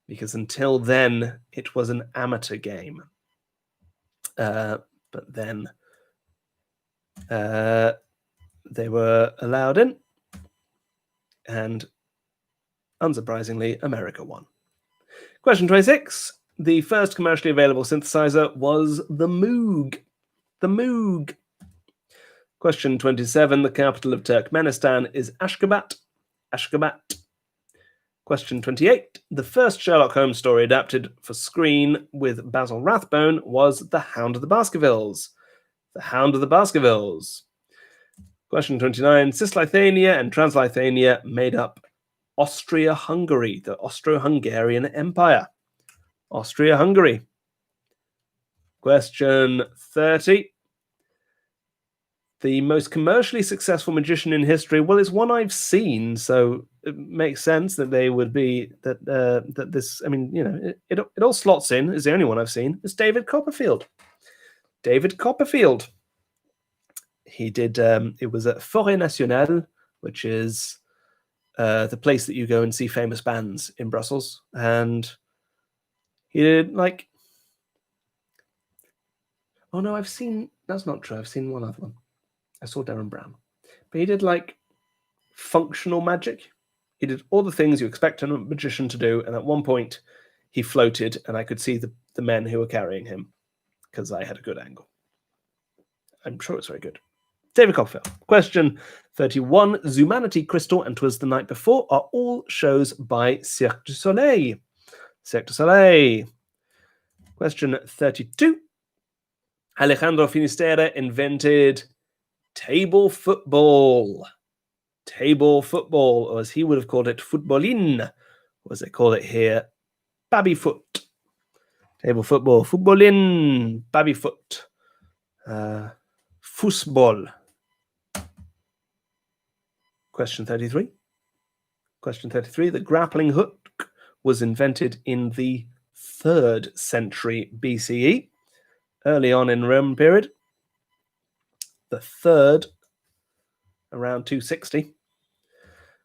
because until then it was an amateur game. But then they were allowed in, and unsurprisingly, America won. Question 26. The first commercially available synthesizer was the Moog. The Moog. Question 27. The capital of Turkmenistan is Ashgabat. Ashgabat. Question 28. The first Sherlock Holmes story adapted for screen with Basil Rathbone was The Hound of the Baskervilles. The Hound of the Baskervilles. Question 29. Cisleithania and Transleithania made up Austria-Hungary, the Austro-Hungarian Empire. Austria-Hungary. Question 30. The most commercially successful magician in history, well, it's one I've seen, so it makes sense that they would be, that this, I mean, you know, it all slots in. It's the only one I've seen. It's David Copperfield. David Copperfield. He did, it was at Forêt Nationale, which is the place that you go and see famous bands in Brussels, and he did like, oh no, that's not true. I've seen one other one. I saw Darren Brown. But he did like functional magic. He did all the things you expect a magician to do, and at one point he floated, and I could see the men who were carrying him because I had a good angle. I'm sure it's very good. David Copperfield. Question 31. Zumanity, Crystal, and 'Twas the Night Before are all shows by Cirque du Soleil. Cirque du Soleil. Question 32. Alejandro Finisterre invented table football. Table football, or as he would have called it, footballin, or as they call it here, babyfoot. Table football, footballin, babyfoot. Fußball. Question 33. Question 33. The grappling hook was invented in the 3rd century BCE, early on in Roman period. The 3rd, around 260.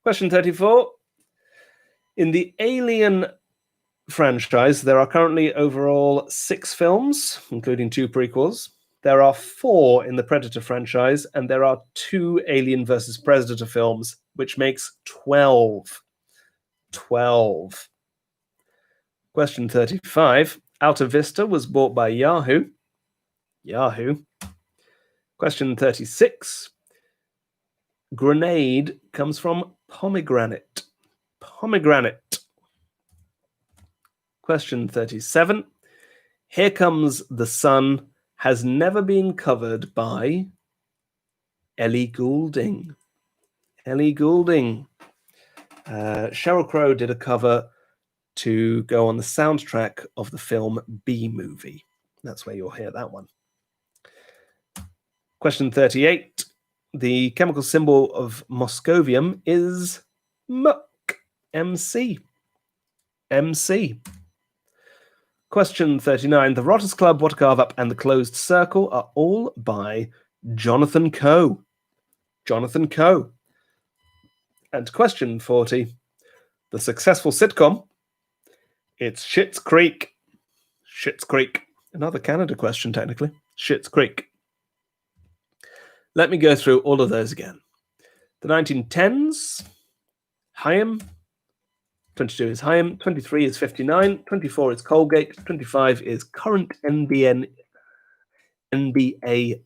Question 34. In the Alien franchise, there are currently overall 6 films, including 2 prequels. There are 4 in the Predator franchise, and there are 2 Alien vs. Predator films, which makes 12. 12. Question 35. Alta Vista was bought by Yahoo. Yahoo. Question 36. Grenade comes from pomegranate. Pomegranate. Question 37. Here Comes the Sun has never been covered by Ellie Goulding. Ellie Goulding. Sheryl Crow did a cover to go on the soundtrack of the film B-Movie. That's where you'll hear that one. Question 38. The chemical symbol of Moscovium is MC. MC. MC. Question 39. The Rotters Club, What a Carve Up, and The Closed Circle are all by Jonathan Coe. Jonathan Coe. And question 40. The successful sitcom, it's Schitt's Creek. Schitt's Creek. Another Canada question, technically. Schitt's Creek. Let me go through all of those again. The 1910s, Hyam. 22 is Hyam. 23 is 59. 24 is Colgate. 25 is current NBA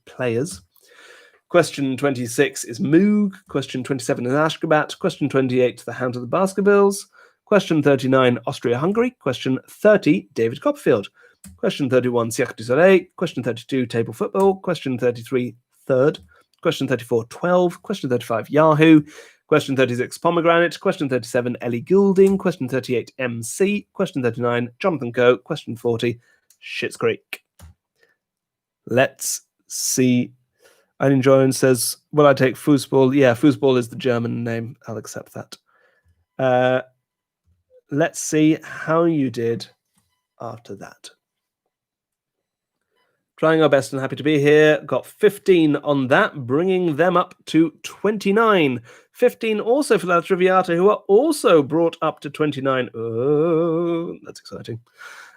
players. Question 26 is Moog. Question 27 is Ashgabat. Question 28, The Hound of the Baskervilles. Question 39, Austria-Hungary. Question 30, David Copperfield. Question 31, Cirque du Soleil. Question 32, Table Football. Question 33, Third. Question 34, 12. Question 35, Yahoo. Question 36, Pomegranate. Question 37, Ellie Goulding. Question 38, MC. Question 39, Jonathan Coe. Question 40, Schitt's Creek. Let's see. Eileen Jones says, will I take Fußball? Yeah, Fußball is the German name. I'll accept that. Let's see how you did after that. Trying our best and happy to be here. Got 15 on that, bringing them up to 29. 15 also for La Triviata, who are also brought up to 29. Oh, that's exciting.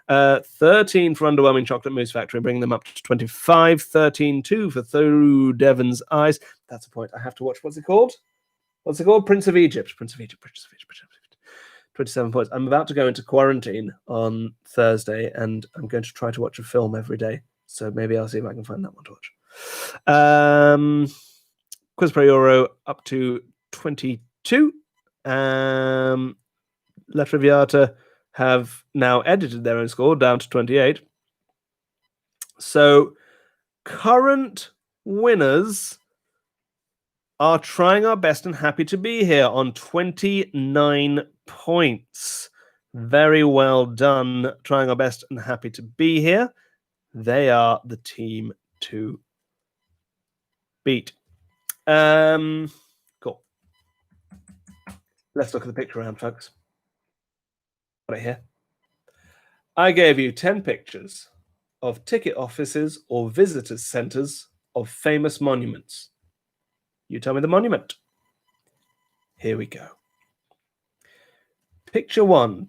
13 for Underwhelming Chocolate Mousse Factory, bringing them up to 25. 13, 2 for Through Devon's Eyes. That's a point. I have to watch. What's it called? Prince of Egypt. 27 points. I'm about to go into quarantine on Thursday, and I'm going to try to watch a film every day. So maybe I'll see if I can find that one to watch. Quiz Pro Euro up to 22. La Triviata have now edited their own score down to 28. So current winners are Trying Our Best and Happy to Be Here on 29 points. Very well done, Trying Our Best and Happy to Be Here. They are the team to beat. Cool. Let's look at the picture round, folks. Got it here. I gave you 10 pictures of ticket offices or visitors centers of famous monuments. You tell me the monument. Here we go. Picture one.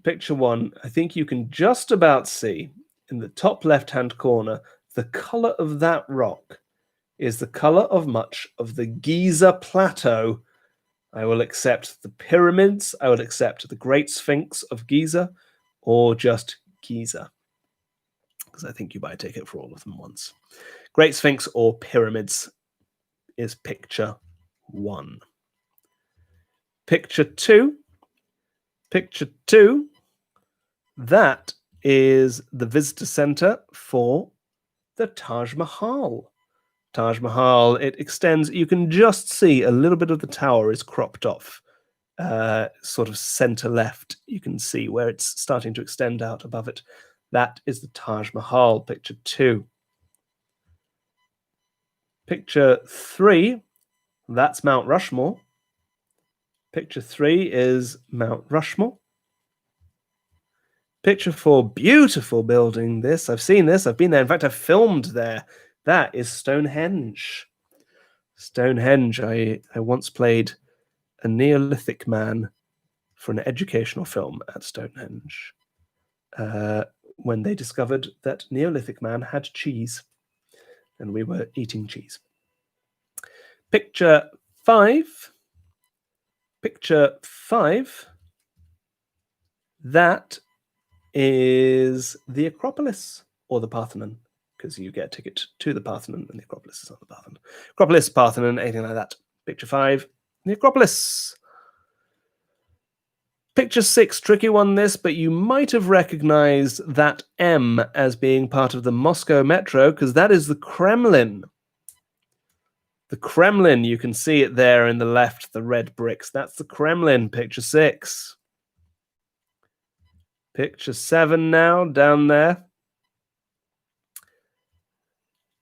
I think you can just about see in the top left-hand corner, the color of that rock is the color of much of the Giza Plateau. I will accept the pyramids. I will accept the Great Sphinx of Giza, or just Giza, because I think you buy a ticket for all of them once. Great Sphinx or pyramids is picture one. Picture two. That is the visitor center for the Taj Mahal. Taj Mahal, it extends, you can just see a little bit of the tower is cropped off, sort of center left. You can see where it's starting to extend out above it. That is the Taj Mahal, picture two. Picture three, that's Mount Rushmore. Picture three is Mount Rushmore. Picture four, beautiful building this. I've seen this. I've been there. In fact, I've filmed there. That is Stonehenge. Stonehenge. I once played a Neolithic man for an educational film at Stonehenge when they discovered that Neolithic man had cheese and we were eating cheese. Picture five. That is the Acropolis or the Parthenon, because you get a ticket to the Parthenon and the Acropolis is on the Parthenon. Acropolis, Parthenon, anything like that. Picture five, the Acropolis. Picture six, tricky one this, but you might have recognized that M as being part of the Moscow metro, because that is the Kremlin. The Kremlin, you can see it there in the left, the red bricks. That's the Kremlin, picture six. Picture seven now, down there.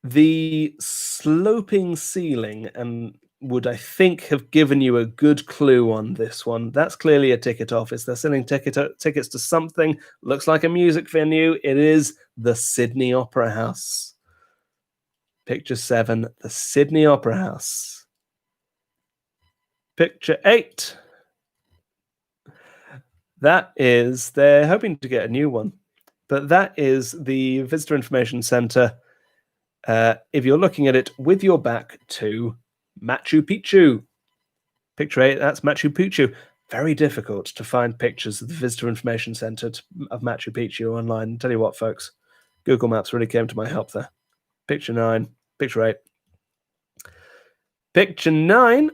The sloping ceiling and would, I think, have given you a good clue on this one. That's clearly a ticket office. They're selling tickets to something. Looks like a music venue. It is the Sydney Opera House. Picture 7, the Sydney Opera House. Picture 8. That is, they're hoping to get a new one, but that is the Visitor Information Center. If you're looking at it with your back to Machu Picchu. Picture 8, that's Machu Picchu. Very difficult to find pictures of the Visitor Information Center of Machu Picchu online. Tell you what, folks, Google Maps really came to my help there. Picture 9, picture 8. Picture 9.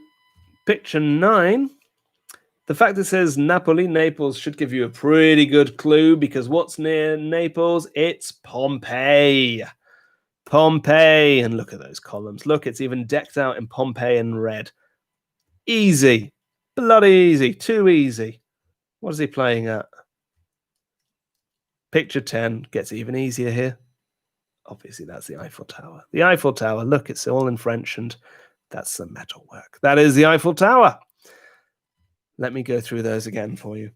The fact that it says Napoli, Naples, should give you a pretty good clue, because what's near Naples? It's Pompeii. Pompeii. And look at those columns. Look, it's even decked out in Pompeian red. Easy. Bloody easy. Too easy. What is he playing at? Picture 10 gets even easier here. Obviously, that's the Eiffel Tower. The Eiffel Tower. Look, it's all in French, and that's the metalwork. That is the Eiffel Tower. Let me go through those again for you.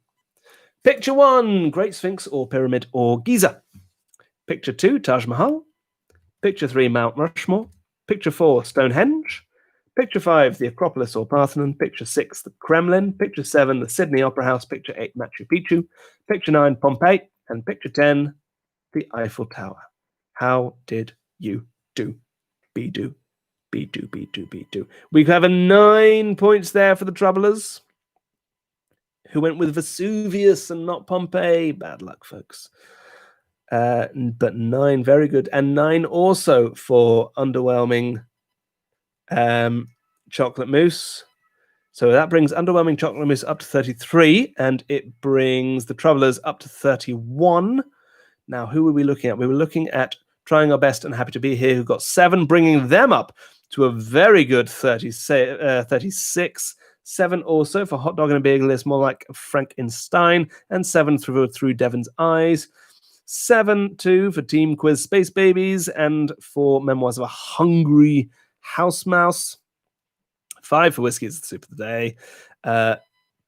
Picture 1, Great Sphinx or Pyramid or Giza. Picture 2, Taj Mahal. Picture 3, Mount Rushmore. Picture 4, Stonehenge. Picture 5, the Acropolis or Parthenon. Picture 6, the Kremlin. Picture 7, the Sydney Opera House. Picture 8, Machu Picchu. Picture 9, Pompeii. And picture 10, the Eiffel Tower. How did you do? Be-do. Be-do, be-do, be-do. We have 9 points there for the troublers, who went with Vesuvius and not Pompeii. Bad luck, folks. But 9, very good. And 9 also for underwhelming chocolate mousse. So that brings underwhelming chocolate mousse up to 33, and it brings the troublers up to 31. Now, who were we looking at? We were looking at Trying Our Best and Happy to Be Here, who got 7, bringing them up to a very good 36. 7 also for Hot Dog and a Bagel is more like Frankenstein, and 7 through Devon's Eyes. 7 too for Team Quiz Space Babies, and for Memoirs of a Hungry House Mouse. 5 for Whiskey is the Soup of the Day.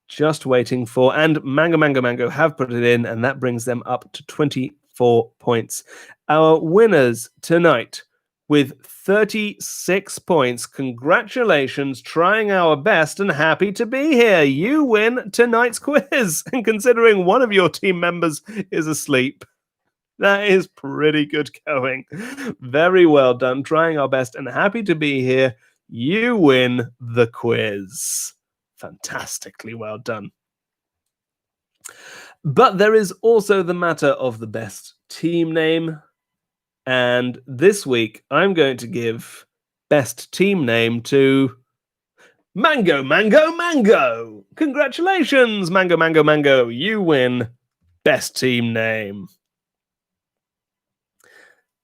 Just waiting for, and Mango have put it in, and that brings them up to 24 points. Our winners tonight with 36 points. Congratulations, Trying Our Best and Happy to Be Here. You win tonight's quiz. And considering one of your team members is asleep, that is pretty good going. Very well done. Trying Our Best and Happy to Be Here. You win the quiz. Fantastically well done. But there is also the matter of the best team name. And this week, I'm going to give best team name to Mango. Congratulations, Mango. You win best team name.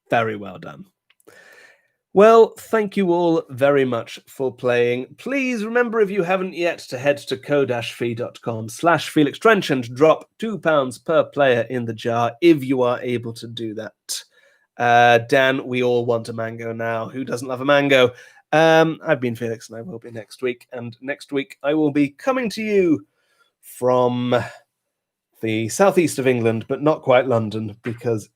Very well done. Well, thank you all very much for playing. Please remember, if you haven't yet, to head to ko-fi.com/FelixTrench and drop £2 per player in the jar if you are able to do that. Dan, we all want a mango now. Who doesn't love a mango? I've been Felix, and I will be next week. And next week, I will be coming to you from the southeast of England, but not quite London, because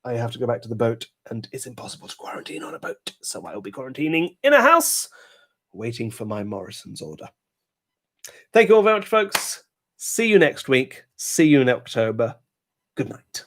I have to go back to the boat, and it's impossible to quarantine on a boat. So I will be quarantining in a house, waiting for my Morrison's order. Thank you all very much, folks. See you next week. See you in October. Good night.